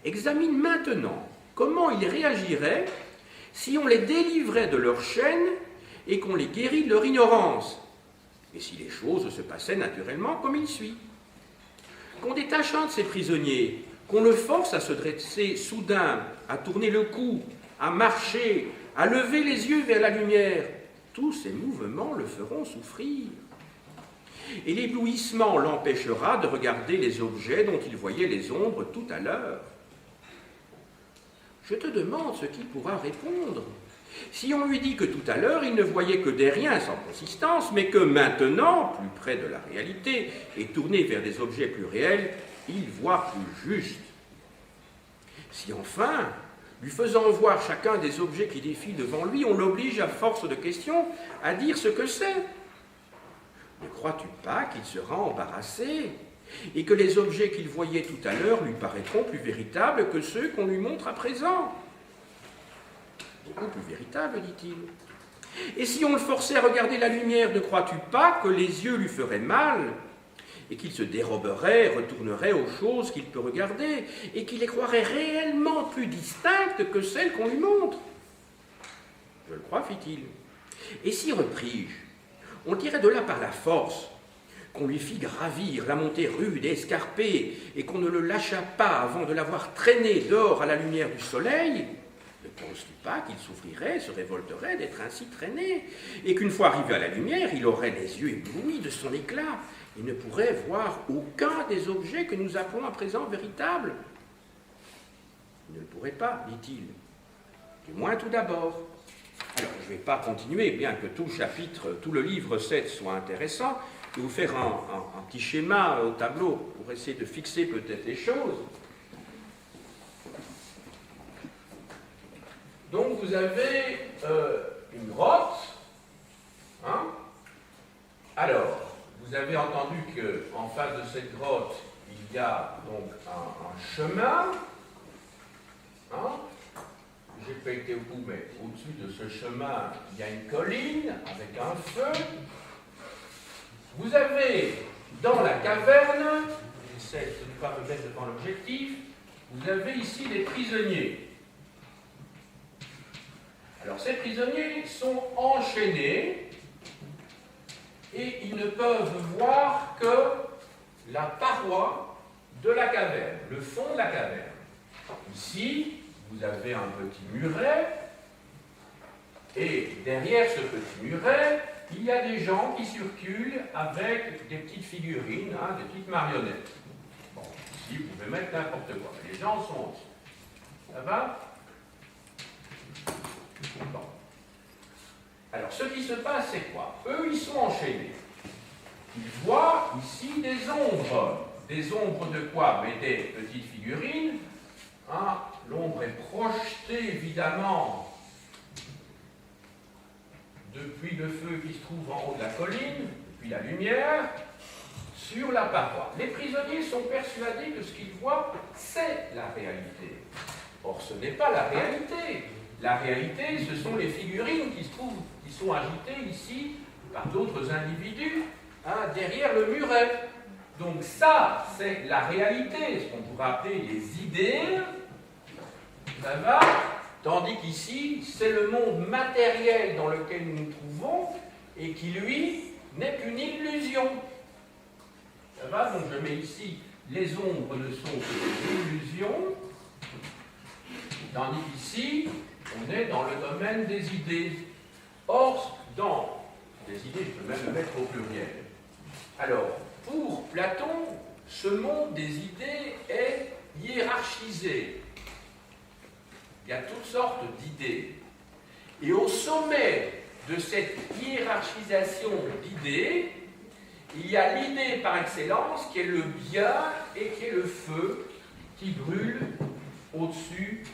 Examine maintenant comment ils réagiraient si on les délivrait de leur chaîne et qu'on les guérit de leur ignorance, et si les choses se passaient naturellement comme il suit. Qu'on détache un de ces prisonniers, qu'on le force à se dresser soudain, à tourner le cou, à marcher, à lever les yeux vers la lumière, tous ces mouvements le feront souffrir. Et l'éblouissement l'empêchera de regarder les objets dont il voyait les ombres tout à l'heure. Je te demande ce qu'il pourra répondre. Si on lui dit que tout à l'heure, il ne voyait que des riens sans consistance, mais que maintenant, plus près de la réalité, et tourné vers des objets plus réels, il voit plus juste. Si enfin, lui faisant voir chacun des objets qui défilent devant lui, on l'oblige à force de questions à dire ce que c'est, ne crois-tu pas qu'il sera embarrassé et que les objets qu'il voyait tout à l'heure lui paraîtront plus véritables que ceux qu'on lui montre à présent? Beaucoup plus véritables, dit-il. Et si on le forçait à regarder la lumière, ne crois-tu pas que les yeux lui feraient mal et qu'il se déroberait, retournerait aux choses qu'il peut regarder et qu'il les croirait réellement plus distinctes que celles qu'on lui montre? Je le crois, fit-il. Et si, repris-je, on tirait de là par la force, qu'on lui fit gravir la montée rude et escarpée, et qu'on ne le lâcha pas avant de l'avoir traîné dehors à la lumière du soleil, ne penses-tu pas qu'il souffrirait, se révolterait d'être ainsi traîné, et qu'une fois arrivé à la lumière, il aurait les yeux éblouis de son éclat, et ne pourrait voir aucun des objets que nous appelons à présent véritables? Il ne le pourrait pas, dit-il. Du moins tout d'abord. Alors, je ne vais pas continuer, bien que tout le chapitre, tout le livre 7 soit intéressant. Je vais vous faire un petit schéma au tableau pour essayer de fixer peut-être les choses. Donc, vous avez une grotte. Hein? Alors, vous avez entendu qu'en face de cette grotte, il y a donc un chemin. Hein? J'ai pas été au bout, mais au-dessus de ce chemin, il y a une colline avec un feu. Vous avez dans la caverne, j'essaie de ne pas me mettre devant l'objectif, vous avez ici des prisonniers. Alors ces prisonniers sont enchaînés et ils ne peuvent voir que la paroi de la caverne, le fond de la caverne. Ici, vous avez un petit muret, et derrière ce petit muret, il y a des gens qui circulent avec des petites figurines, des petites marionnettes. Bon, ici, vous pouvez mettre n'importe quoi, mais les gens sont ici. Ça va? Bon. Alors, ce qui se passe, c'est quoi? Eux, ils sont enchaînés. Ils voient ici des ombres. Des ombres de quoi? Mais des petites figurines. L'ombre est projetée, évidemment, depuis le feu qui se trouve en haut de la colline, depuis la lumière, sur la paroi. Les prisonniers sont persuadés que ce qu'ils voient, c'est la réalité. Or, ce n'est pas la réalité. La réalité, ce sont les figurines qui sont agitées ici par d'autres individus, derrière le muret. Donc ça, c'est la réalité, ce qu'on pourrait appeler les idées. Ça va? Tandis qu'ici, c'est le monde matériel dans lequel nous nous trouvons et qui, lui, n'est qu'une illusion. Ça va? Donc je mets ici, les ombres ne sont que des illusions, tandis qu'ici, on est dans le domaine des idées. Or, dans les idées, je peux même le mettre au pluriel. Alors, pour Platon, ce monde des idées est hiérarchisé. Il y a toutes sortes d'idées. Et au sommet de cette hiérarchisation d'idées, il y a l'idée par excellence qui est le bien et qui est le feu qui brûle au-dessus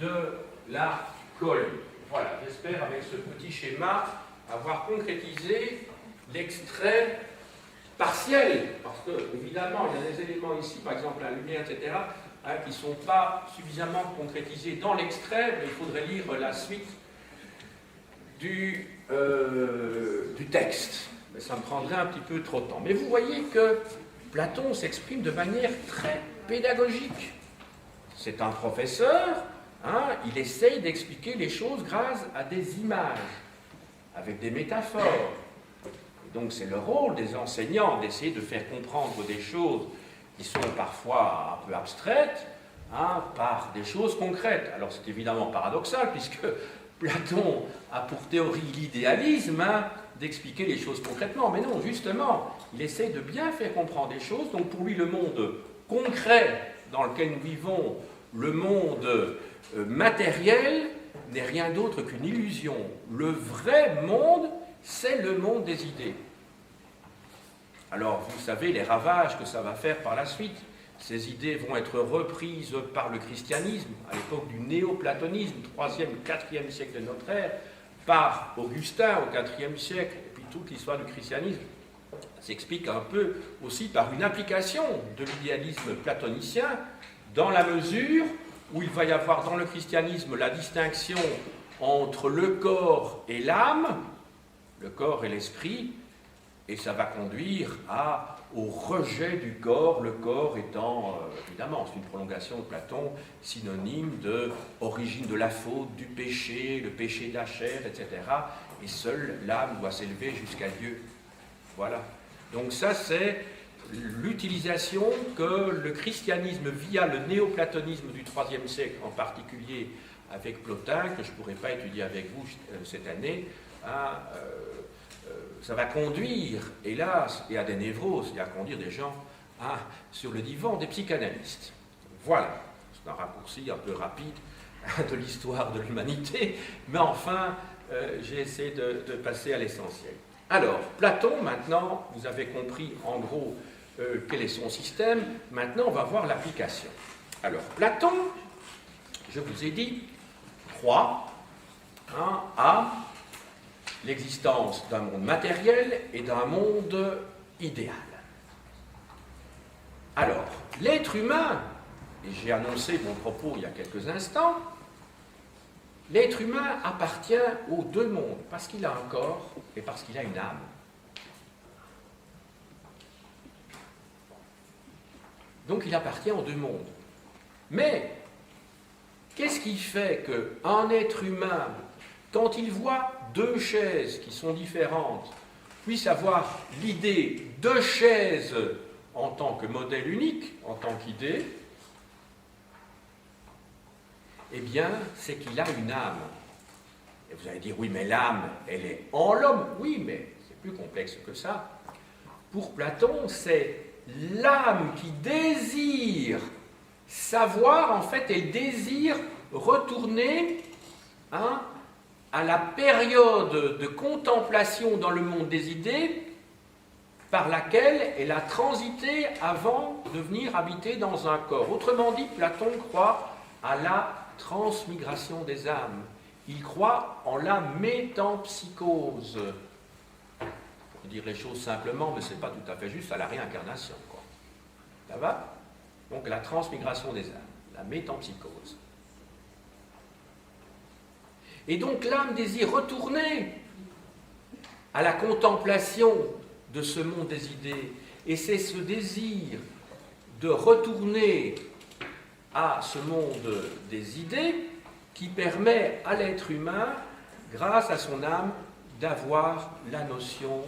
de la colline. Voilà, j'espère avec ce petit schéma avoir concrétisé l'extrait partiel, parce que évidemment il y a des éléments ici, par exemple la lumière, etc., qui ne sont pas suffisamment concrétisés dans l'extrait, mais il faudrait lire la suite du texte. Mais ça me prendrait un petit peu trop de temps. Mais vous voyez que Platon s'exprime de manière très pédagogique. C'est un professeur, il essaye d'expliquer les choses grâce à des images, avec des métaphores. Et donc c'est le rôle des enseignants d'essayer de faire comprendre des choses qui sont parfois un peu abstraites, par des choses concrètes. Alors c'est évidemment paradoxal, puisque Platon a pour théorie l'idéalisme, d'expliquer les choses concrètement. Mais non, justement, il essaie de bien faire comprendre des choses. Donc pour lui, le monde concret dans lequel nous vivons, le monde matériel, n'est rien d'autre qu'une illusion. Le vrai monde, c'est le monde des idées. Alors, vous savez les ravages que ça va faire par la suite. Ces idées vont être reprises par le christianisme, à l'époque du néoplatonisme, 3e, 4e siècle de notre ère, par Augustin au 4e siècle, et puis toute l'histoire du christianisme s'explique un peu aussi par une application de l'idéalisme platonicien, dans la mesure où il va y avoir dans le christianisme la distinction entre le corps et l'âme, le corps et l'esprit, et ça va conduire à au rejet du corps, le corps étant, évidemment, c'est une prolongation de Platon, synonyme de origine de la faute, du péché, le péché de la chair, etc. Et seule l'âme doit s'élever jusqu'à Dieu. Voilà. Donc ça, c'est l'utilisation que le christianisme, via le néoplatonisme du IIIe siècle, en particulier avec Plotin, que je ne pourrai pas étudier avec vous cette année, ça va conduire, hélas, et à des névroses, et à conduire des gens sur le divan des psychanalystes. Voilà, c'est un raccourci un peu rapide de l'histoire de l'humanité, mais enfin, j'ai essayé de passer à l'essentiel. Alors, Platon, maintenant, vous avez compris en gros quel est son système. Maintenant, on va voir l'application. Alors, Platon, je vous ai dit, croit à l'existence d'un monde matériel et d'un monde idéal. Alors, l'être humain, et j'ai annoncé mon propos il y a quelques instants, l'être humain appartient aux deux mondes, parce qu'il a un corps et parce qu'il a une âme. Donc il appartient aux deux mondes. Mais, qu'est-ce qui fait qu'un être humain, quand il voit deux chaises qui sont différentes, puisse avoir l'idée de chaises en tant que modèle unique, en tant qu'idée? Eh bien, c'est qu'il a une âme. Et vous allez dire, oui, mais l'âme, elle est en l'homme. Oui, mais c'est plus complexe que ça. Pour Platon, c'est l'âme qui désire savoir, en fait, elle désire retourner à la période de contemplation dans le monde des idées par laquelle elle a transité avant de venir habiter dans un corps. Autrement dit, Platon croit à la transmigration des âmes. Il croit en la métempsychose. Pour dire les choses simplement, mais ce n'est pas tout à fait juste, à la réincarnation, quoi. Ça va? Donc la transmigration des âmes, la métempsychose. Et donc l'âme désire retourner à la contemplation de ce monde des idées. Et c'est ce désir de retourner à ce monde des idées qui permet à l'être humain, grâce à son âme, d'avoir la notion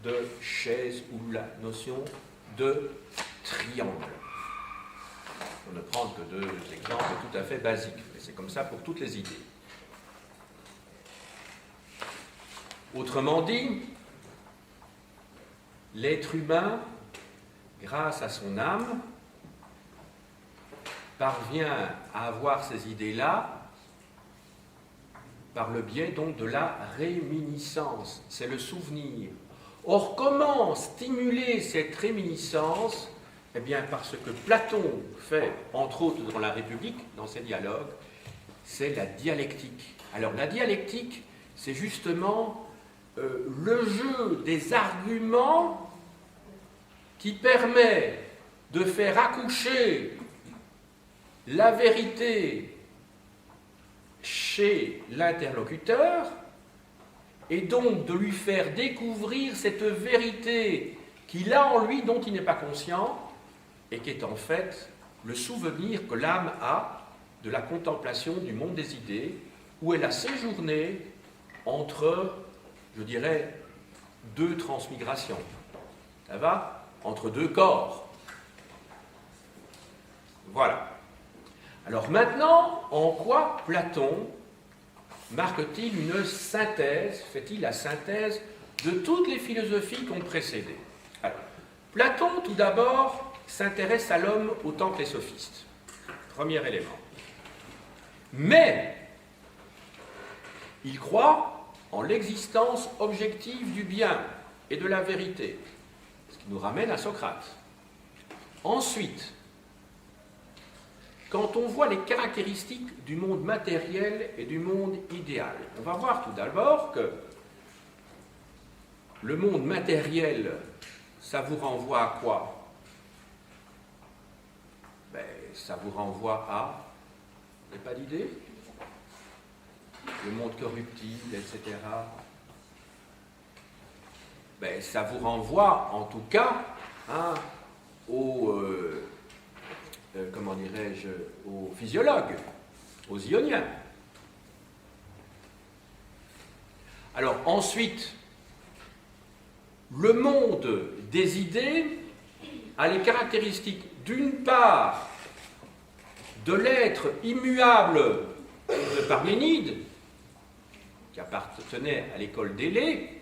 de chaise ou la notion de triangle. On ne prend que deux exemples tout à fait basiques, mais c'est comme ça pour toutes les idées. Autrement dit, l'être humain, grâce à son âme, parvient à avoir ces idées-là par le biais donc de la réminiscence, c'est le souvenir. Or, comment stimuler cette réminiscence? Eh bien, parce que Platon fait, entre autres dans la République, dans ses dialogues, c'est la dialectique. Alors, la dialectique, c'est justement le jeu des arguments qui permet de faire accoucher la vérité chez l'interlocuteur et donc de lui faire découvrir cette vérité qu'il a en lui dont il n'est pas conscient et qui est en fait le souvenir que l'âme a de la contemplation du monde des idées où elle a séjourné entre, je dirais, deux transmigrations. Ça va? Entre deux corps. Voilà. Alors maintenant, en quoi Platon marque-t-il une synthèse, fait-il la synthèse de toutes les philosophies qui ont précédé? Alors, Platon, tout d'abord, s'intéresse à l'homme autant que les sophistes. Premier élément. Mais, il croit en l'existence objective du bien et de la vérité, ce qui nous ramène à Socrate. Ensuite, quand on voit les caractéristiques du monde matériel et du monde idéal, on va voir tout d'abord que le monde matériel, ça vous renvoie à quoi? Ben, ça vous renvoie à, vous n'avez pas d'idée? Le monde corruptible, etc. Ben, ça vous renvoie en tout cas hein, aux, comment dirais-je, aux physiologues, aux ioniens. Alors ensuite, le monde des idées a les caractéristiques d'une part de l'être immuable de Parménide, qui appartenait à l'école d'Élée,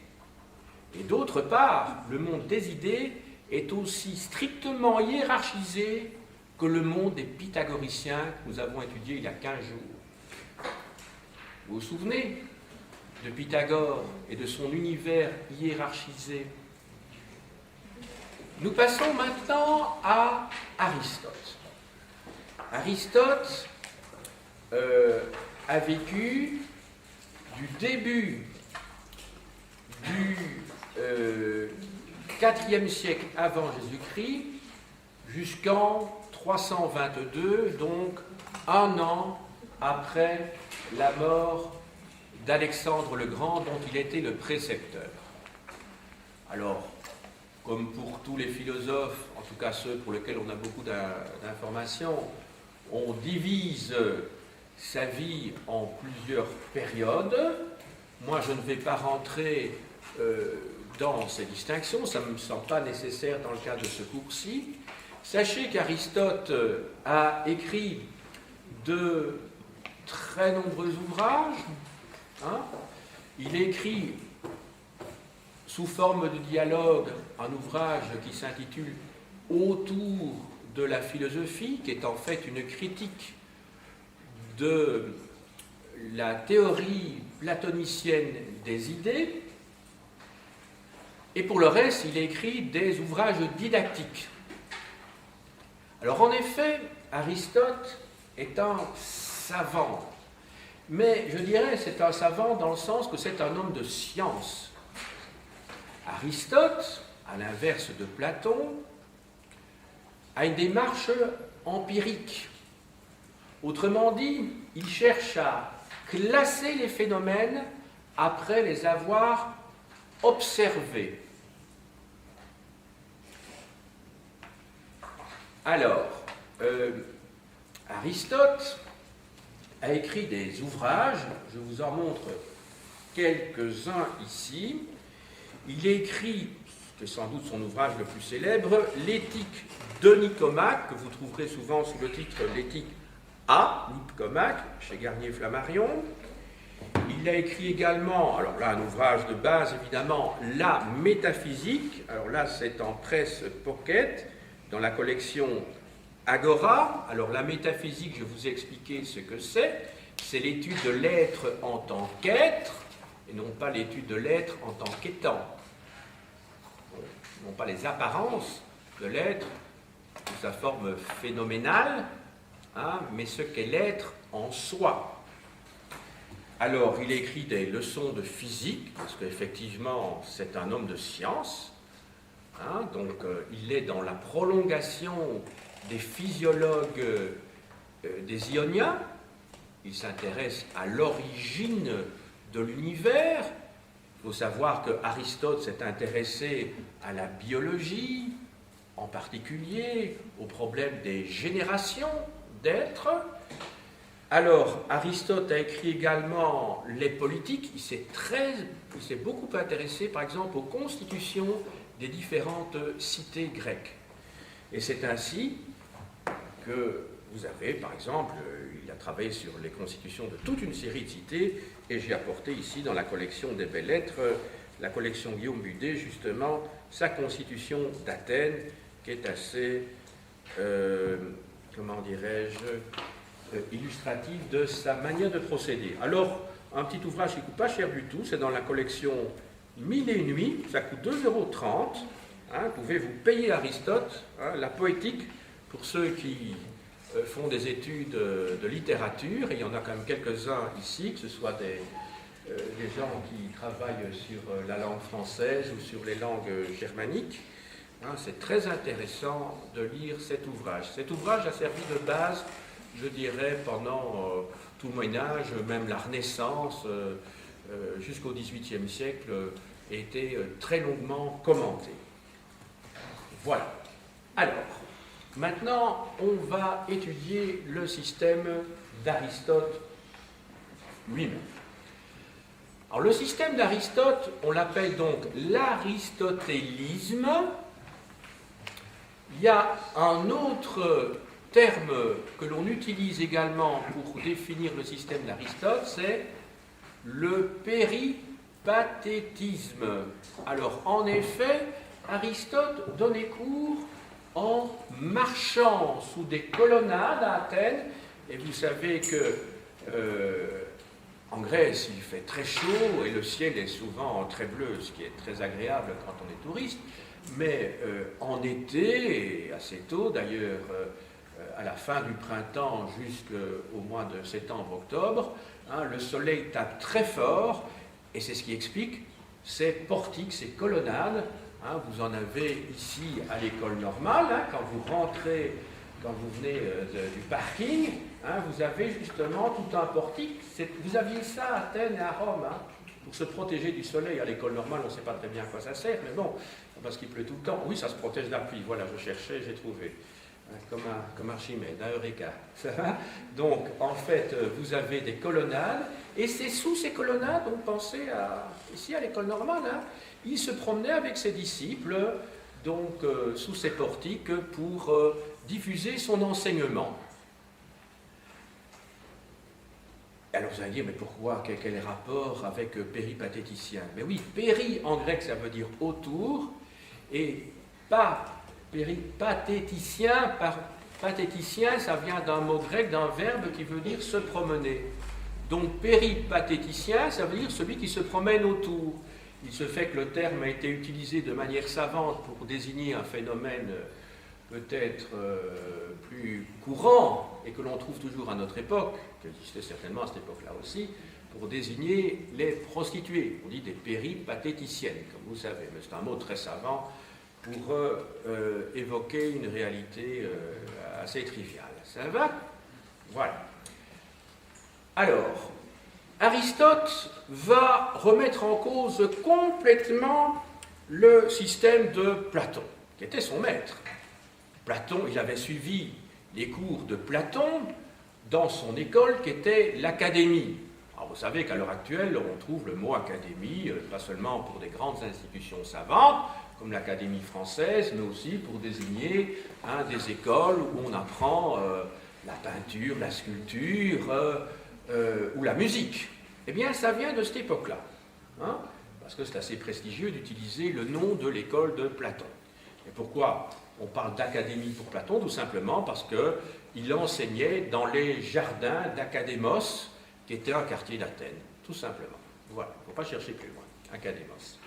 et d'autre part, le monde des idées est aussi strictement hiérarchisé que le monde des pythagoriciens que nous avons étudié il y a 15 jours. Vous vous souvenez de Pythagore et de son univers hiérarchisé? Nous passons maintenant à Aristote. Aristote a vécu du début du IVe siècle avant Jésus-Christ jusqu'en 322, donc un an après la mort d'Alexandre le Grand, dont il était le précepteur. Alors, comme pour tous les philosophes, en tout cas ceux pour lesquels on a beaucoup d'informations, on divise sa vie en plusieurs périodes. Moi, je ne vais pas rentrer dans ces distinctions, ça ne me semble pas nécessaire dans le cadre de ce cours-ci. Sachez qu'Aristote a écrit de très nombreux ouvrages. Hein. Il écrit sous forme de dialogue un ouvrage qui s'intitule « Autour de la philosophie », qui est en fait une critique de la théorie platonicienne des idées. Et pour le reste, il écrit des ouvrages didactiques. Alors en effet, Aristote est un savant, mais je dirais c'est un savant dans le sens que c'est un homme de science. Aristote, à l'inverse de Platon, a une démarche empirique. Autrement dit, il cherche à classer les phénomènes après les avoir observés. Alors, Aristote a écrit des ouvrages, je vous en montre quelques-uns ici. Il écrit, c'est sans doute son ouvrage le plus célèbre, l'Éthique de Nicomaque, que vous trouverez souvent sous le titre l'Éthique à Nicomaque, chez Garnier-Flammarion. Il a écrit également, alors là un ouvrage de base évidemment, La métaphysique, alors là c'est en presse pocket, dans la collection Agora. Alors la métaphysique, je vous ai expliqué ce que c'est l'étude de l'être en tant qu'être, et non pas l'étude de l'être en tant qu'étant. Non pas les apparences de l'être, sous sa forme phénoménale, hein, mais ce qu'est l'être en soi. Alors, il écrit des leçons de physique, parce qu'effectivement, c'est un homme de science, hein, donc il est dans la prolongation des physiologues des Ioniens. Il s'intéresse à l'origine de l'univers. Il faut savoir que Aristote s'est intéressé à la biologie, en particulier au problème des générations d'êtres. Alors, Aristote a écrit également les politiques. Il s'est beaucoup intéressé, par exemple, aux constitutions des différentes cités grecques. Et c'est ainsi que vous avez, par exemple, il a travaillé sur les constitutions de toute une série de cités, et j'ai apporté ici dans la collection des belles lettres, la collection Guillaume Budet, justement, sa constitution d'Athènes, qui est assez, comment dirais-je, illustrative de sa manière de procéder. Alors, un petit ouvrage qui ne coûte pas cher du tout, c'est dans la collection Mille et une nuits, ça coûte 2,30 €. Hein, vous pouvez vous payer Aristote, hein, la poétique, pour ceux qui font des études de littérature, et il y en a quand même quelques-uns ici, que ce soit des gens qui travaillent sur la langue française ou sur les langues germaniques. Hein, c'est très intéressant de lire cet ouvrage. Cet ouvrage a servi de base, je dirais, pendant tout le Moyen-Âge, même la Renaissance, jusqu'au XVIIIe siècle, a été très longuement commenté. Voilà. Alors, maintenant, on va étudier le système d'Aristote lui-même. Alors, le système d'Aristote, on l'appelle donc l'aristotélisme. Il y a un autre terme que l'on utilise également pour définir le système d'Aristote, c'est le péripathétisme. Alors, en effet, Aristote donnait cours en marchant sous des colonnades à Athènes, et vous savez que en Grèce, il fait très chaud et le ciel est souvent très bleu, ce qui est très agréable quand on est touriste, mais en été, et assez tôt d'ailleurs, à la fin du printemps jusqu'au mois de septembre-octobre, hein, le soleil tape très fort, et c'est ce qui explique ces portiques, ces colonnades. Hein, vous en avez ici à l'école normale, hein, quand vous rentrez, quand vous venez du parking, hein, vous avez justement tout un portique. Vous aviez ça à Athènes et à Rome, hein, pour se protéger du soleil. À l'école normale, on ne sait pas très bien à quoi ça sert, mais bon, parce qu'il pleut tout le temps. Oui, ça se protège de la pluie. Voilà, je cherchais, j'ai trouvé. Comme Archimède, un Eureka. Donc, en fait, vous avez des colonnades, et c'est sous ces colonnades, on pensait ici à l'école normale, hein, il se promenait avec ses disciples, donc sous ces portiques, pour diffuser son enseignement. Alors vous allez dire, mais pourquoi, quel est le rapport avec péripathéticien? Mais oui, péri en grec, ça veut dire autour, et pathéticien, pathéticien, ça vient d'un mot grec, d'un verbe qui veut dire se promener. Donc péripathéticien, ça veut dire celui qui se promène autour. Il se fait que le terme a été utilisé de manière savante pour désigner un phénomène peut-être plus courant et que l'on trouve toujours à notre époque, qui existait certainement à cette époque-là aussi, pour désigner les prostituées. On dit des péripathéticiennes, comme vous savez, mais c'est un mot très savant pour évoquer une réalité assez triviale. Ça va? Voilà. Alors, Aristote va remettre en cause complètement le système de Platon, qui était son maître. Platon, il avait suivi les cours de Platon dans son école qui était l'Académie. Alors vous savez qu'à l'heure actuelle, on trouve le mot Académie, pas seulement pour des grandes institutions savantes, comme l'Académie française, mais aussi pour désigner des écoles où on apprend la peinture, la sculpture ou la musique. Eh bien, ça vient de cette époque-là, hein, parce que c'est assez prestigieux d'utiliser le nom de l'école de Platon. Et pourquoi on parle d'académie pour Platon? Tout simplement parce qu'il enseignait dans les jardins d'Académos, qui était un quartier d'Athènes, tout simplement. Voilà, il ne faut pas chercher plus loin, Académos.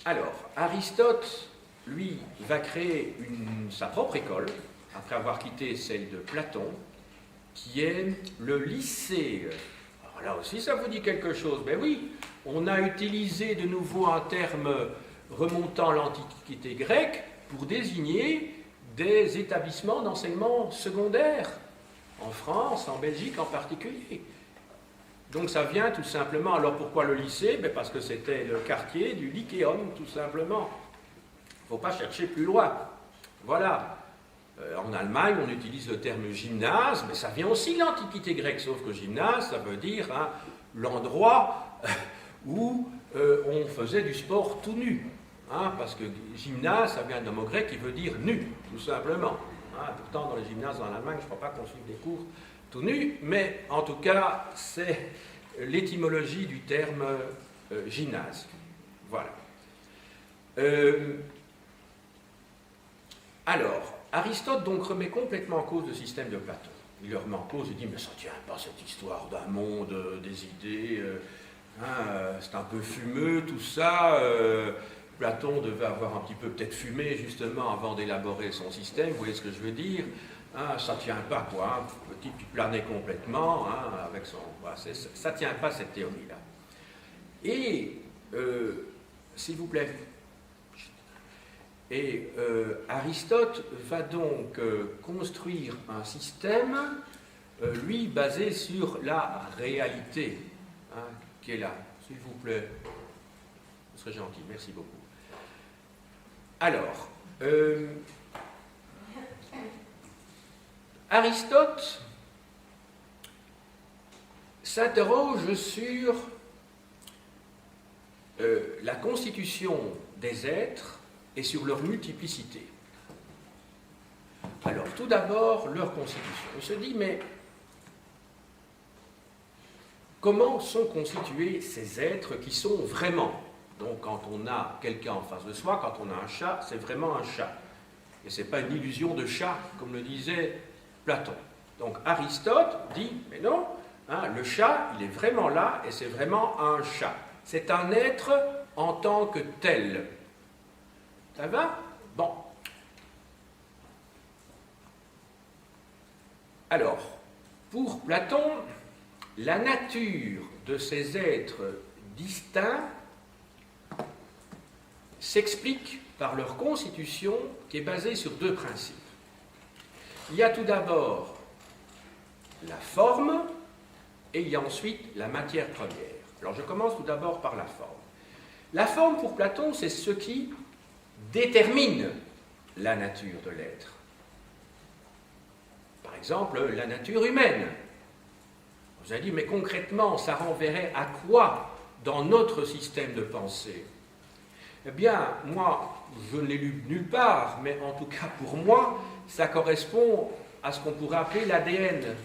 Alors, Aristote, lui, va créer sa propre école, après avoir quitté celle de Platon, qui est le lycée. Alors là aussi, ça vous dit quelque chose. Ben oui, on a utilisé de nouveau un terme remontant à l'Antiquité grecque pour désigner des établissements d'enseignement secondaire, en France, en Belgique en particulier. Donc ça vient tout simplement, alors pourquoi le lycée? Ben parce que c'était le quartier du Lycéum, tout simplement. Il ne faut pas chercher plus loin. Voilà. En Allemagne, on utilise le terme gymnase, mais ça vient aussi de l'Antiquité grecque, sauf que gymnase, ça veut dire l'endroit où on faisait du sport tout nu. Parce que gymnase, ça vient d'un mot grec qui veut dire nu, tout simplement. Pourtant, dans les gymnases en Allemagne, je ne crois pas qu'on suive des cours tout nus, mais en tout cas, c'est l'étymologie du terme gymnase. Voilà. Alors, Aristote donc remet complètement en cause le système de Platon. Il le remet en cause, il dit, mais ça ne tient pas cette histoire d'un monde, des idées, c'est un peu fumeux tout ça. Platon devait avoir un petit peu peut-être fumé justement avant d'élaborer son système, vous voyez ce que je veux dire? Ça ne tient pas, quoi. Le type qui planait complètement, avec son... Voilà, ça ne tient pas cette théorie-là. Et, s'il vous plaît... Et Aristote va donc construire un système, lui, basé sur la réalité, qui est là. S'il vous plaît, ce serait gentil, merci beaucoup. Alors, Aristote s'interroge sur la constitution des êtres et sur leur multiplicité. Alors, tout d'abord, leur constitution. On se dit, mais comment sont constitués ces êtres qui sont vraiment? Donc, quand on a quelqu'un en face de soi, quand on a un chat, c'est vraiment un chat. Et ce n'est pas une illusion de chat, comme le disait Platon. Donc, Aristote dit, mais non, hein, le chat, il est vraiment là, et c'est vraiment un chat. C'est un être en tant que tel. Ça va? Bon. Alors, pour Platon, la nature de ces êtres distincts s'explique par leur constitution qui est basée sur deux principes. Il y a tout d'abord la forme et il y a ensuite la matière première. Alors je commence tout d'abord par la forme. La forme pour Platon, c'est ce qui détermine la nature de l'être. Par exemple, la nature humaine. Vous allez dire, mais concrètement, ça renverrait à quoi dans notre système de pensée? Eh bien, moi, je ne l'ai lu nulle part, mais en tout cas pour moi, ça correspond à ce qu'on pourrait appeler l'ADN.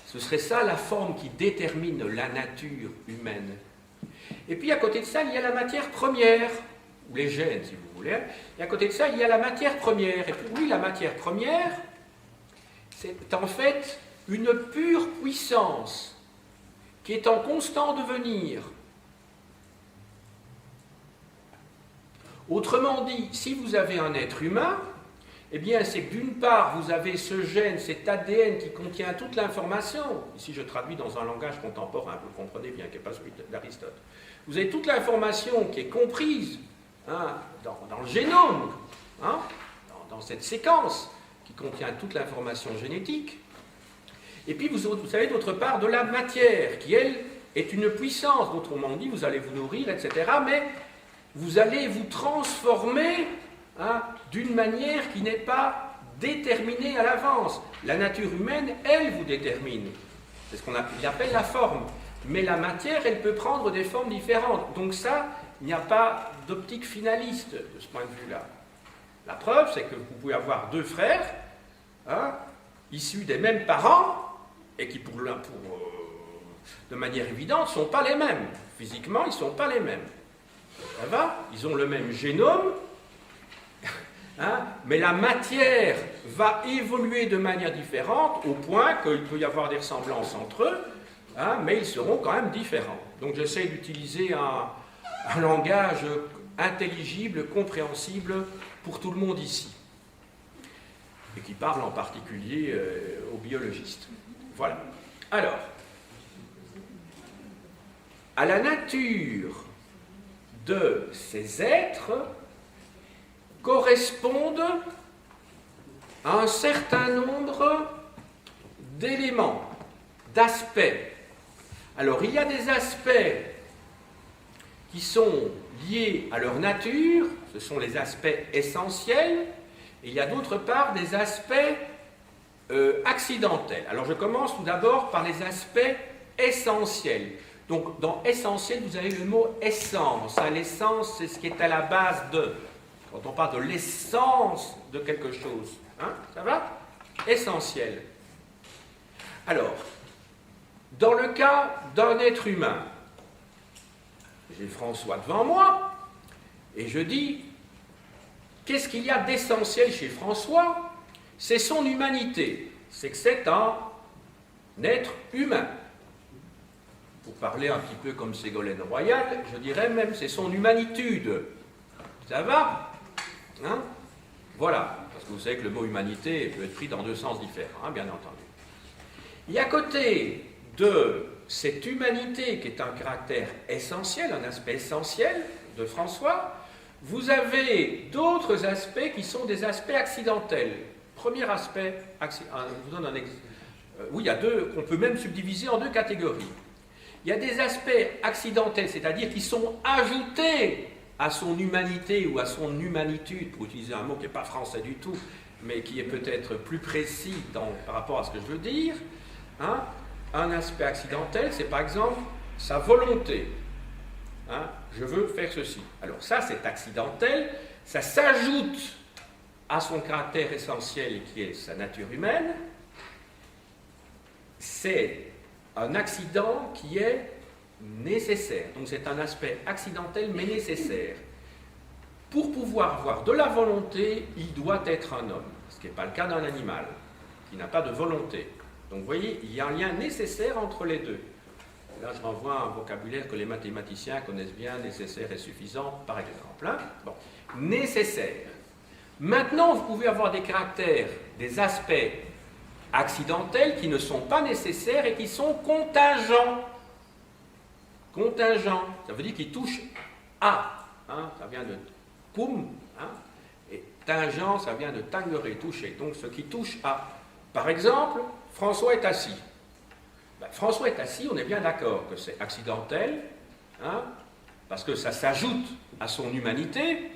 Ce serait ça la forme qui détermine la nature humaine. Et puis à côté de ça, il y a la matière première, ou les gènes si vous voulez, et à côté de ça, il y a la matière première. Et pour lui, la matière première, c'est en fait une pure puissance qui est en constant devenir. Autrement dit, si vous avez un être humain, eh bien c'est que d'une part, vous avez ce gène, cet ADN qui contient toute l'information, ici je traduis dans un langage contemporain, vous le comprenez bien, qui n'est pas celui d'Aristote. Vous avez toute l'information qui est comprise dans le génome, dans cette séquence qui contient toute l'information génétique. Et puis vous avez d'autre part de la matière, qui elle est une puissance, autrement dit, vous allez vous nourrir, etc., mais vous allez vous transformer d'une manière qui n'est pas déterminée à l'avance. La nature humaine, elle vous détermine. C'est ce qu'on appelle la forme. Mais la matière, elle peut prendre des formes différentes. Donc ça, il n'y a pas d'optique finaliste de ce point de vue-là. La preuve, c'est que vous pouvez avoir deux frères, issus des mêmes parents, et qui, de manière évidente, ne sont pas les mêmes. Physiquement, ils ne sont pas les mêmes. Ça va? Ils ont le même génome, mais la matière va évoluer de manière différente au point qu'il peut y avoir des ressemblances entre eux, mais ils seront quand même différents. Donc j'essaie d'utiliser un langage intelligible, compréhensible pour tout le monde ici, et qui parle en particulier aux biologistes. Voilà. Alors, à la nature de ces êtres correspondent à un certain nombre d'éléments, d'aspects. Alors, il y a des aspects qui sont liés à leur nature, ce sont les aspects essentiels, et il y a d'autre part des aspects accidentels. Alors, je commence tout d'abord par les aspects essentiels. Donc, dans essentiel, vous avez le mot essence. L'essence, c'est ce qui est à la base de. Quand on parle de l'essence de quelque chose. Ça va? Essentiel. Alors, dans le cas d'un être humain, j'ai François devant moi, et je dis, qu'est-ce qu'il y a d'essentiel chez François? C'est son humanité. C'est que c'est un être humain. Pour parler un petit peu comme Ségolène Royal, je dirais même c'est son humanitude. Ça va? Voilà. Parce que vous savez que le mot humanité peut être pris dans deux sens différents, bien entendu. Et à côté de cette humanité qui est un caractère essentiel, un aspect essentiel de François, vous avez d'autres aspects qui sont des aspects accidentels. Premier aspect, je vous donne un exemple. Oui, il y a deux, qu'on peut même subdiviser en deux catégories. Il y a des aspects accidentels, c'est-à-dire qui sont ajoutés à son humanité ou à son humanitude, pour utiliser un mot qui n'est pas français du tout, mais qui est peut-être plus précis par rapport à ce que je veux dire, hein, un aspect accidentel, c'est par exemple sa volonté. Hein, je veux faire ceci. Alors ça, c'est accidentel, ça s'ajoute à son caractère essentiel qui est sa nature humaine. C'est un accident qui est nécessaire. Donc c'est un aspect accidentel mais nécessaire. Pour pouvoir avoir de la volonté, il doit être un homme, ce qui n'est pas le cas d'un animal, qui n'a pas de volonté. Donc vous voyez, il y a un lien nécessaire entre les deux. Là, je renvoie à un vocabulaire que les mathématiciens connaissent bien, nécessaire et suffisant, par exemple. Hein. Bon. Nécessaire. Maintenant, vous pouvez avoir des caractères, des aspects accidentels qui ne sont pas nécessaires et qui sont contingents. Contingents, ça veut dire qu'ils touchent à. Hein, ça vient de cum, hein, et tingent, ça vient de tangere, toucher. Donc, ce qui touche à. Par exemple, François est assis. Ben, François est assis, on est bien d'accord que c'est accidentel, hein, parce que ça s'ajoute à son humanité,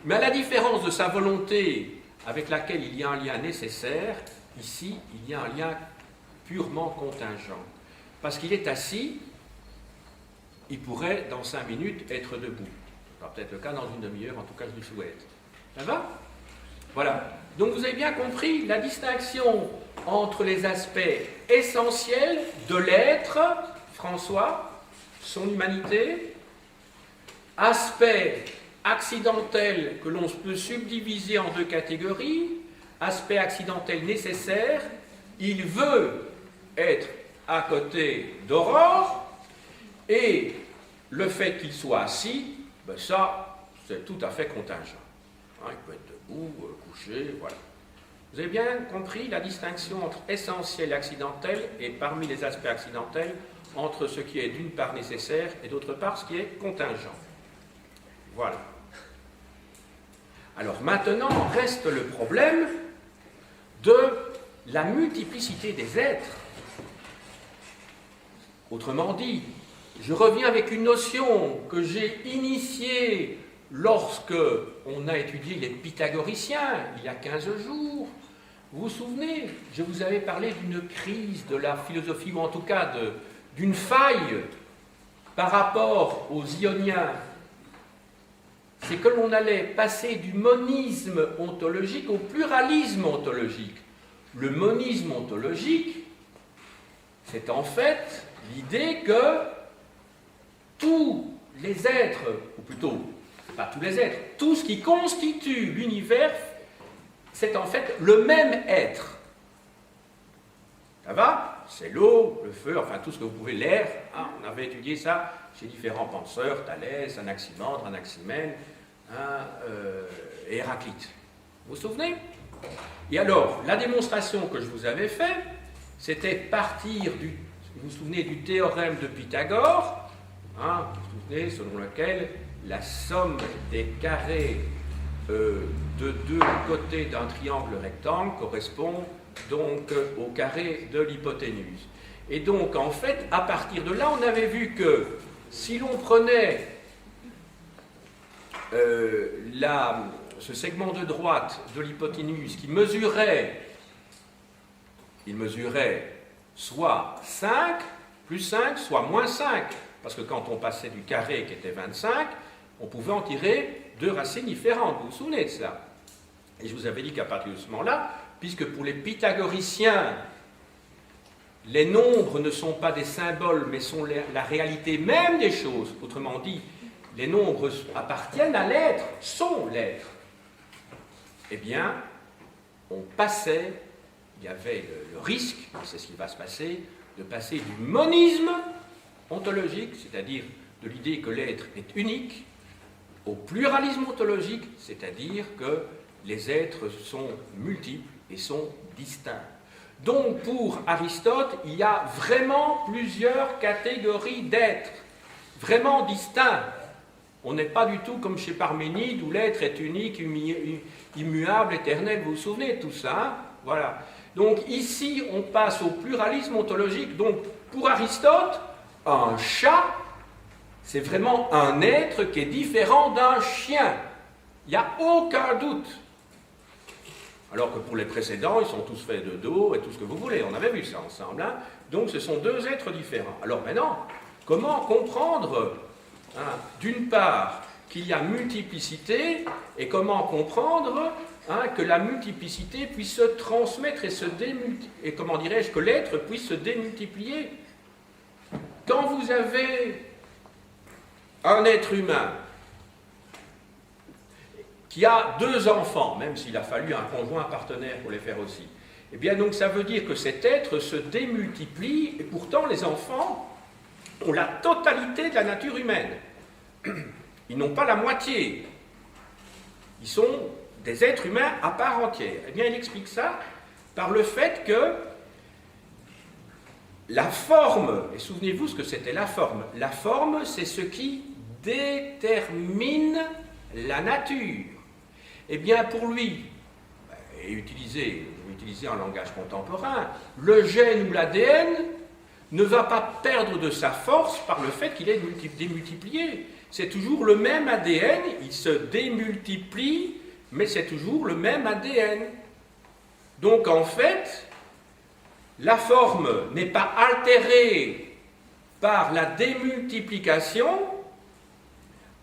mais à la différence de sa volonté avec laquelle il y a un lien nécessaire, ici, il y a un lien purement contingent. Parce qu'il est assis, il pourrait, dans 5 minutes, être debout. Ce sera peut-être le cas dans une demi-heure, en tout cas, je le souhaite. Ça va? Voilà. Donc, vous avez bien compris la distinction entre les aspects essentiels de l'être, François, son humanité, aspect accidentel que l'on peut subdiviser en 2 catégories, aspect accidentel nécessaire, il veut être à côté d'Aurore, et le fait qu'il soit assis, ben ça, c'est tout à fait contingent. Hein, il peut être debout, couché, voilà. Vous avez bien compris la distinction entre essentiel et accidentel, et parmi les aspects accidentels, entre ce qui est d'une part nécessaire et d'autre part ce qui est contingent. Voilà. Alors maintenant, reste le problème de la multiplicité des êtres. Autrement dit, je reviens avec une notion que j'ai initiée lorsque on a étudié les pythagoriciens il y a 15 jours. Vous vous souvenez, je vous avais parlé d'une crise de la philosophie, ou en tout cas d'une faille par rapport aux Ioniens. C'est que l'on allait passer du monisme ontologique au pluralisme ontologique. Le monisme ontologique, c'est en fait l'idée que tous les êtres, ou plutôt, pas tous les êtres, tout ce qui constitue l'univers, c'est en fait le même être. Ça va? C'est l'eau, le feu, enfin tout ce que vous pouvez, l'air. Hein, on avait étudié ça chez différents penseurs, Thalès, Anaximandre, Anaximène, et Héraclite. Vous vous souvenez? Et alors, la démonstration que je vous avais faite, c'était partir vous vous souvenez du théorème de Pythagore, hein, vous vous souvenez, selon lequel la somme des carrés de 2 côtés d'un triangle rectangle correspond donc au carré de l'hypoténuse. Et donc, en fait, à partir de là, on avait vu que si l'on prenait ce segment de droite de l'hypoténuse qui mesurait, il mesurait soit 5 plus 5, soit moins 5, parce que quand on passait du carré qui était 25, on pouvait en tirer 2 racines différentes. Vous vous souvenez de ça? Et je vous avais dit qu'à partir de ce moment-là, puisque pour les pythagoriciens, les nombres ne sont pas des symboles, mais sont la réalité même des choses, autrement dit, les nombres appartiennent à l'être, sont l'être, eh bien, on passait, il y avait le risque, c'est ce qui va se passer, de passer du monisme ontologique, c'est-à-dire de l'idée que l'être est unique, au pluralisme ontologique, c'est-à-dire que les êtres sont multiples et sont distincts. Donc, pour Aristote, il y a vraiment plusieurs catégories d'êtres, vraiment distincts. On n'est pas du tout comme chez Parménide, où l'être est unique, immuable, éternel. Vous vous souvenez de tout ça, hein? Voilà. Donc, ici, on passe au pluralisme ontologique. Donc, pour Aristote, un chat, c'est vraiment un être qui est différent d'un chien. Il n'y a aucun doute. Alors que pour les précédents, ils sont tous faits de dos et tout ce que vous voulez. On avait vu ça ensemble. Hein. Donc ce sont deux êtres différents. Alors maintenant, comment comprendre, hein, d'une part, qu'il y a multiplicité, et comment comprendre, hein, que la multiplicité puisse se transmettre et se démultiplier, et comment dirais-je, que l'être puisse se démultiplier. Quand vous avez un être humain qui a deux enfants, même s'il a fallu un conjoint partenaire pour les faire aussi, eh bien donc ça veut dire que cet être se démultiplie, et pourtant les enfants ont la totalité de la nature humaine. Ils n'ont pas la moitié. Ils sont des êtres humains à part entière. Eh bien il explique ça par le fait que la forme, et souvenez-vous ce que c'était la forme c'est ce qui détermine la nature. Eh bien, pour lui, et utiliser un langage contemporain, le gène ou l'ADN ne va pas perdre de sa force par le fait qu'il est démultiplié. C'est toujours le même ADN, il se démultiplie, mais c'est toujours le même ADN. Donc, en fait, la forme n'est pas altérée par la démultiplication.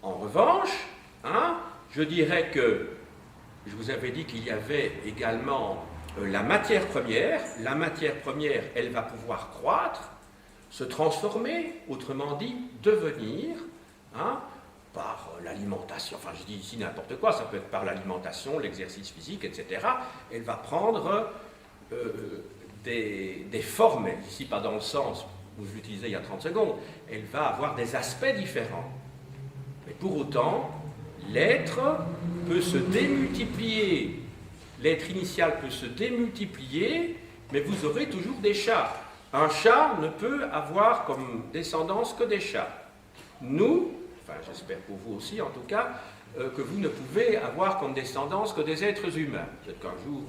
En revanche, hein, je dirais que je vous avais dit qu'il y avait également la matière première. La matière première, elle va pouvoir croître, se transformer, autrement dit, devenir, hein, par l'alimentation. Enfin, je dis ici n'importe quoi, ça peut être par l'alimentation, l'exercice physique, etc. Elle va prendre des formes, ici pas dans le sens où je l'utilisais il y a 30 secondes, elle va avoir des aspects différents. Mais pour autant, l'être peut se démultiplier. L'être initial peut se démultiplier, mais vous aurez toujours des chats. Un chat ne peut avoir comme descendance que des chats. Nous, enfin j'espère pour vous aussi en tout cas, que vous ne pouvez avoir comme descendance que des êtres humains. Peut-être qu'un jour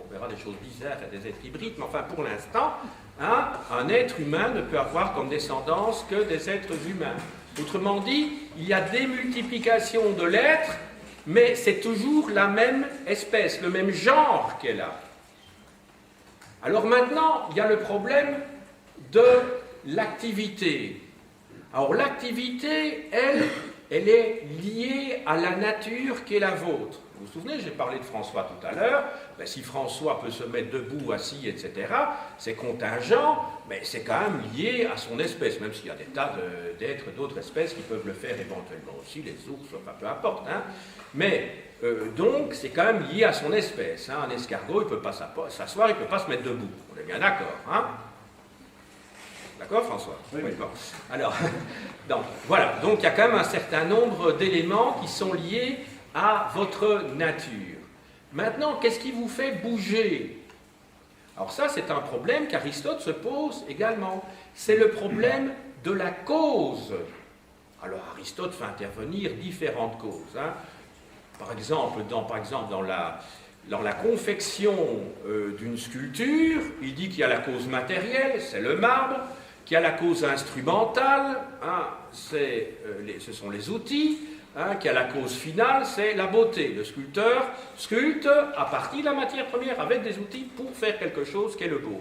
on verra des choses bizarres et des êtres hybrides, mais enfin pour l'instant, hein, un être humain ne peut avoir comme descendance que des êtres humains. Autrement dit, il y a démultiplication de l'être, mais c'est toujours la même espèce, le même genre qui est là. Alors maintenant, il y a le problème de l'activité. Alors l'activité, elle est liée à la nature qui est la vôtre. Vous vous souvenez, j'ai parlé de François tout à l'heure. Ben, si François peut se mettre debout, assis, etc., c'est contingent, mais c'est quand même lié à son espèce, même s'il y a des tas d'êtres d'autres espèces qui peuvent le faire éventuellement aussi, les ours, enfin peu importe. Hein. Mais donc, c'est quand même lié à son espèce. Hein. Un escargot, il ne peut pas s'asseoir, il ne peut pas se mettre debout. On est bien d'accord. Hein. D'accord, François? Oui. Bon. Alors, donc, voilà. Donc, il y a quand même un certain nombre d'éléments qui sont liés à votre nature. Maintenant, qu'est-ce qui vous fait bouger? Alors ça, c'est un problème qu'Aristote se pose également. C'est le problème de la cause. Alors, Aristote fait intervenir différentes causes. Hein. Par exemple, dans la confection d'une sculpture, il dit qu'il y a la cause matérielle, c'est le marbre, qu'il y a la cause instrumentale, hein, ce sont les outils, hein, qu'il y a la cause finale, c'est la beauté. Le sculpteur sculpte à partir de la matière première avec des outils pour faire quelque chose qui est le beau.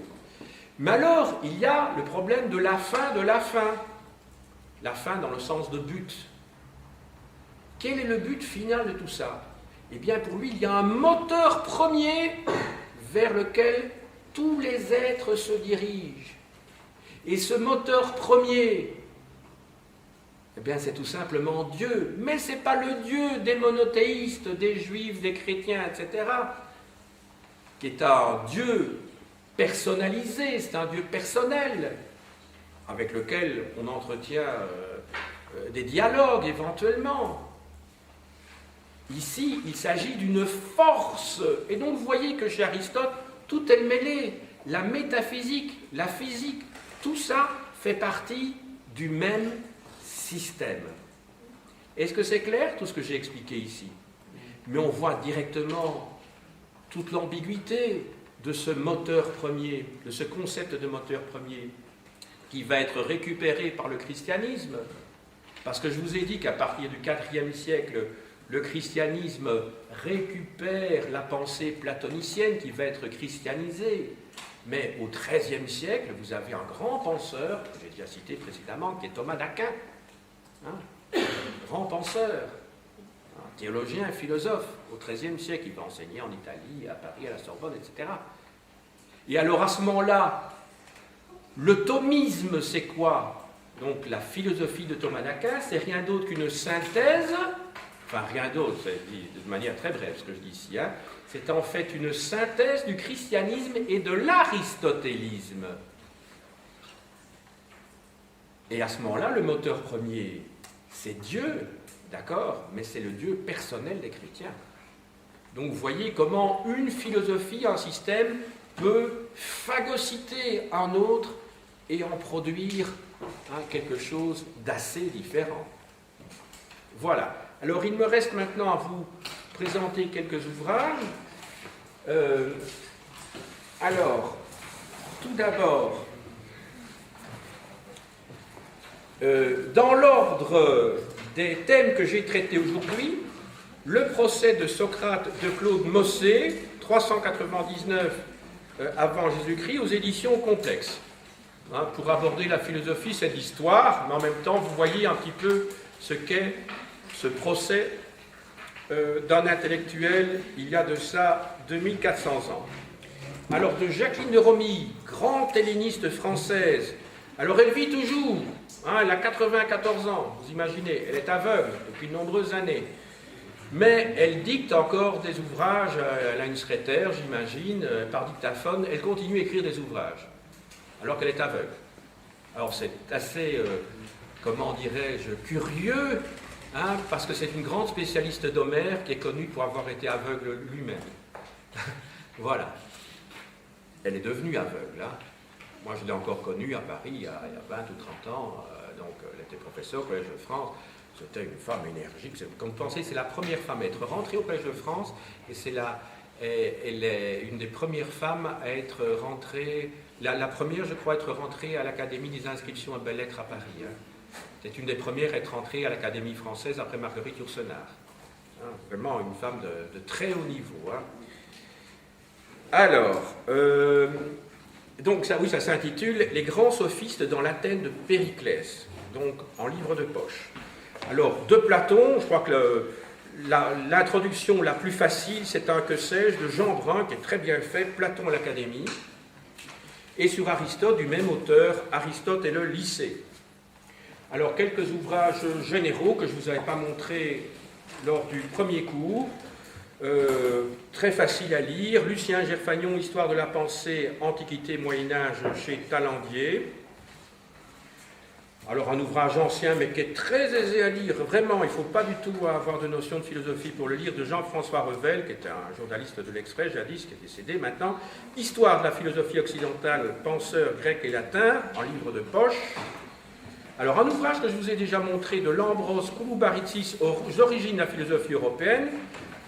Mais alors, il y a le problème de la fin de la fin. La fin dans le sens de but. Quel est le but final de tout ça? Eh bien, pour lui, il y a un moteur premier vers lequel tous les êtres se dirigent. Et ce moteur premier, eh bien, c'est tout simplement Dieu. Mais ce n'est pas le Dieu des monothéistes, des juifs, des chrétiens, etc., qui est un Dieu personnalisé, c'est un Dieu personnel, avec lequel on entretient des dialogues éventuellement. Ici, il s'agit d'une force. Et donc, vous voyez que chez Aristote, tout est mêlé. La métaphysique, la physique, tout ça fait partie du même système. Est-ce que c'est clair, tout ce que j'ai expliqué ici? Mais on voit directement toute l'ambiguïté de ce moteur premier, de ce concept de moteur premier, qui va être récupéré par le christianisme, Parce que je vous ai dit qu'à partir du IVe siècle, le christianisme récupère la pensée platonicienne qui va être christianisée. Mais au XIIIe siècle, vous avez un grand penseur, que j'ai déjà cité précédemment, qui est Thomas d'Aquin. Grand penseur, un théologien, philosophe, au XIIIe siècle. Il va enseigner en Italie, à Paris, à la Sorbonne, etc. Et alors à ce moment-là, le thomisme, c'est quoi? Donc la philosophie de Thomas d'Aquin, c'est rien d'autre qu'une synthèse, enfin rien d'autre, c'est dit de manière très brève ce que je dis ici, c'est en fait une synthèse du christianisme et de l'aristotélisme. Et à ce moment-là, le moteur premier, c'est Dieu, d'accord, mais c'est le Dieu personnel des chrétiens. Donc vous voyez comment une philosophie, un système, peut phagocyter un autre et en produire quelque chose d'assez différent. Voilà. Alors il me reste maintenant à vous présenter quelques ouvrages. Alors, tout d'abord, dans l'ordre des thèmes que j'ai traités aujourd'hui, le procès de Socrate de Claude Mossé, 399 avant Jésus-Christ, aux éditions Complexes. Pour aborder la philosophie, c'est l'histoire, mais en même temps, vous voyez un petit peu ce qu'est ce procès d'un intellectuel il y a de ça 2400 ans. Alors, de Jacqueline de Romilly, grande helléniste française, alors elle vit toujours, elle a 94 ans, vous imaginez, elle est aveugle depuis de nombreuses années, mais elle dicte encore des ouvrages, elle a une secrétaire, j'imagine, par dictaphone, elle continue à écrire des ouvrages, alors qu'elle est aveugle. Alors c'est assez, comment dirais-je, curieux, parce que c'est une grande spécialiste d'Homère qui est connue pour avoir été aveugle lui-même. Voilà. Elle est devenue aveugle. Moi, je l'ai encore connue à Paris il y a 20 ou 30 ans. Donc, elle était professeure au Collège de France. C'était une femme énergique. Comme vous pensez, c'est la première femme à être rentrée au Collège de France. Et elle est une des premières femmes à être rentrée, la première, je crois, à être rentrée à l'Académie des inscriptions à belles-lettres à Paris. C'est une des premières à être rentrée à l'Académie française après Marguerite Yourcenar. Vraiment une femme de très haut niveau. Alors, donc ça s'intitule « Les grands sophistes dans l'Athènes de Périclès », donc en livre de poche. Alors, de Platon, je crois que l'introduction la plus facile, c'est un « Que sais-je » de Jean Brun, qui est très bien fait, Platon à l'Académie, et sur Aristote, du même auteur, Aristote et le lycée. Alors, quelques ouvrages généraux que je ne vous avais pas montrés lors du premier cours, très facile à lire, Lucien Gerfagnon, Histoire de la pensée, Antiquité, Moyen-Âge, chez Talandier. Alors un ouvrage ancien, mais qui est très aisé à lire, vraiment, il ne faut pas du tout avoir de notion de philosophie pour le lire, de Jean-François Revel, qui était un journaliste de l'Express, jadis, qui est décédé maintenant, Histoire de la philosophie occidentale, penseurs grecs et latins, en livre de poche. Alors, un ouvrage que je vous ai déjà montré de Lambros Kouloubaritsis aux origines de la philosophie européenne,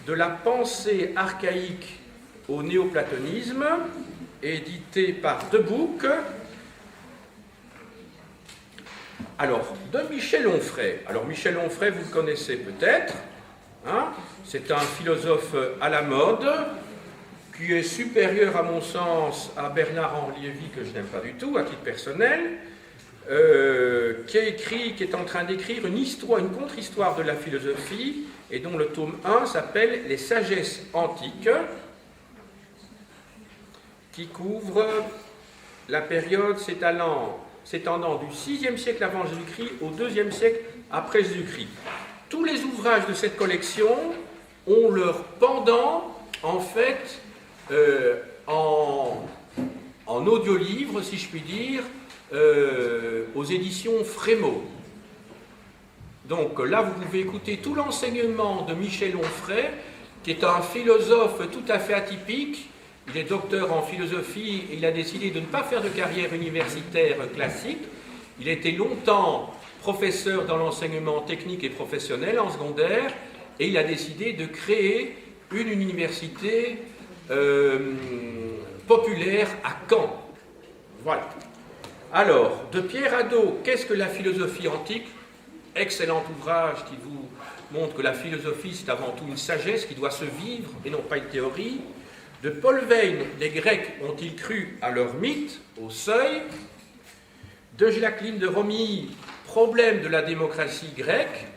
de la pensée archaïque au néoplatonisme, édité par Debouc. Alors, de Michel Onfray. Alors, Michel Onfray, vous le connaissez peut-être. C'est un philosophe à la mode, qui est supérieur, à mon sens, à Bernard-Henri Lévy, que je n'aime pas du tout, à titre personnel. Qui est en train d'écrire une contre-histoire de la philosophie, et dont le tome 1 s'appelle « Les sagesses antiques », qui couvre la période s'étendant du VIe siècle avant Jésus-Christ au IIe siècle après Jésus-Christ. Tous les ouvrages de cette collection ont leur pendant, en fait, en audio-livre, si je puis dire, aux éditions Frémaux. Donc là, vous pouvez écouter tout l'enseignement de Michel Onfray, qui est un philosophe tout à fait atypique. Il est docteur en philosophie et il a décidé de ne pas faire de carrière universitaire classique. Il a été longtemps professeur dans l'enseignement technique et professionnel en secondaire et il a décidé de créer une université populaire à Caen. Voilà. Alors, de Pierre Hadot, qu'est-ce que la philosophie antique? excellent ouvrage qui vous montre que la philosophie, c'est avant tout une sagesse qui doit se vivre et non pas une théorie. De Paul Veyne, les Grecs ont-ils cru à leur mythe, au seuil. De Jacqueline de Romilly, problème de la démocratie grecque.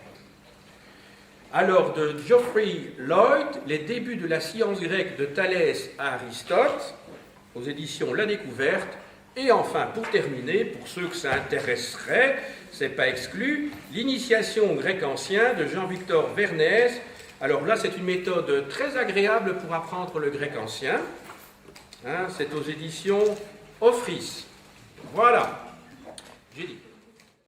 Alors de Geoffrey Lloyd, les débuts de la science grecque de Thalès à Aristote, aux éditions La Découverte. Et enfin, pour terminer, pour ceux que ça intéresserait, c'est pas exclu, l'initiation au grec ancien de Jean-Victor Vernès. Alors là, c'est une méthode très agréable pour apprendre le grec ancien. Hein, c'est aux éditions Offris. Voilà, j'ai dit.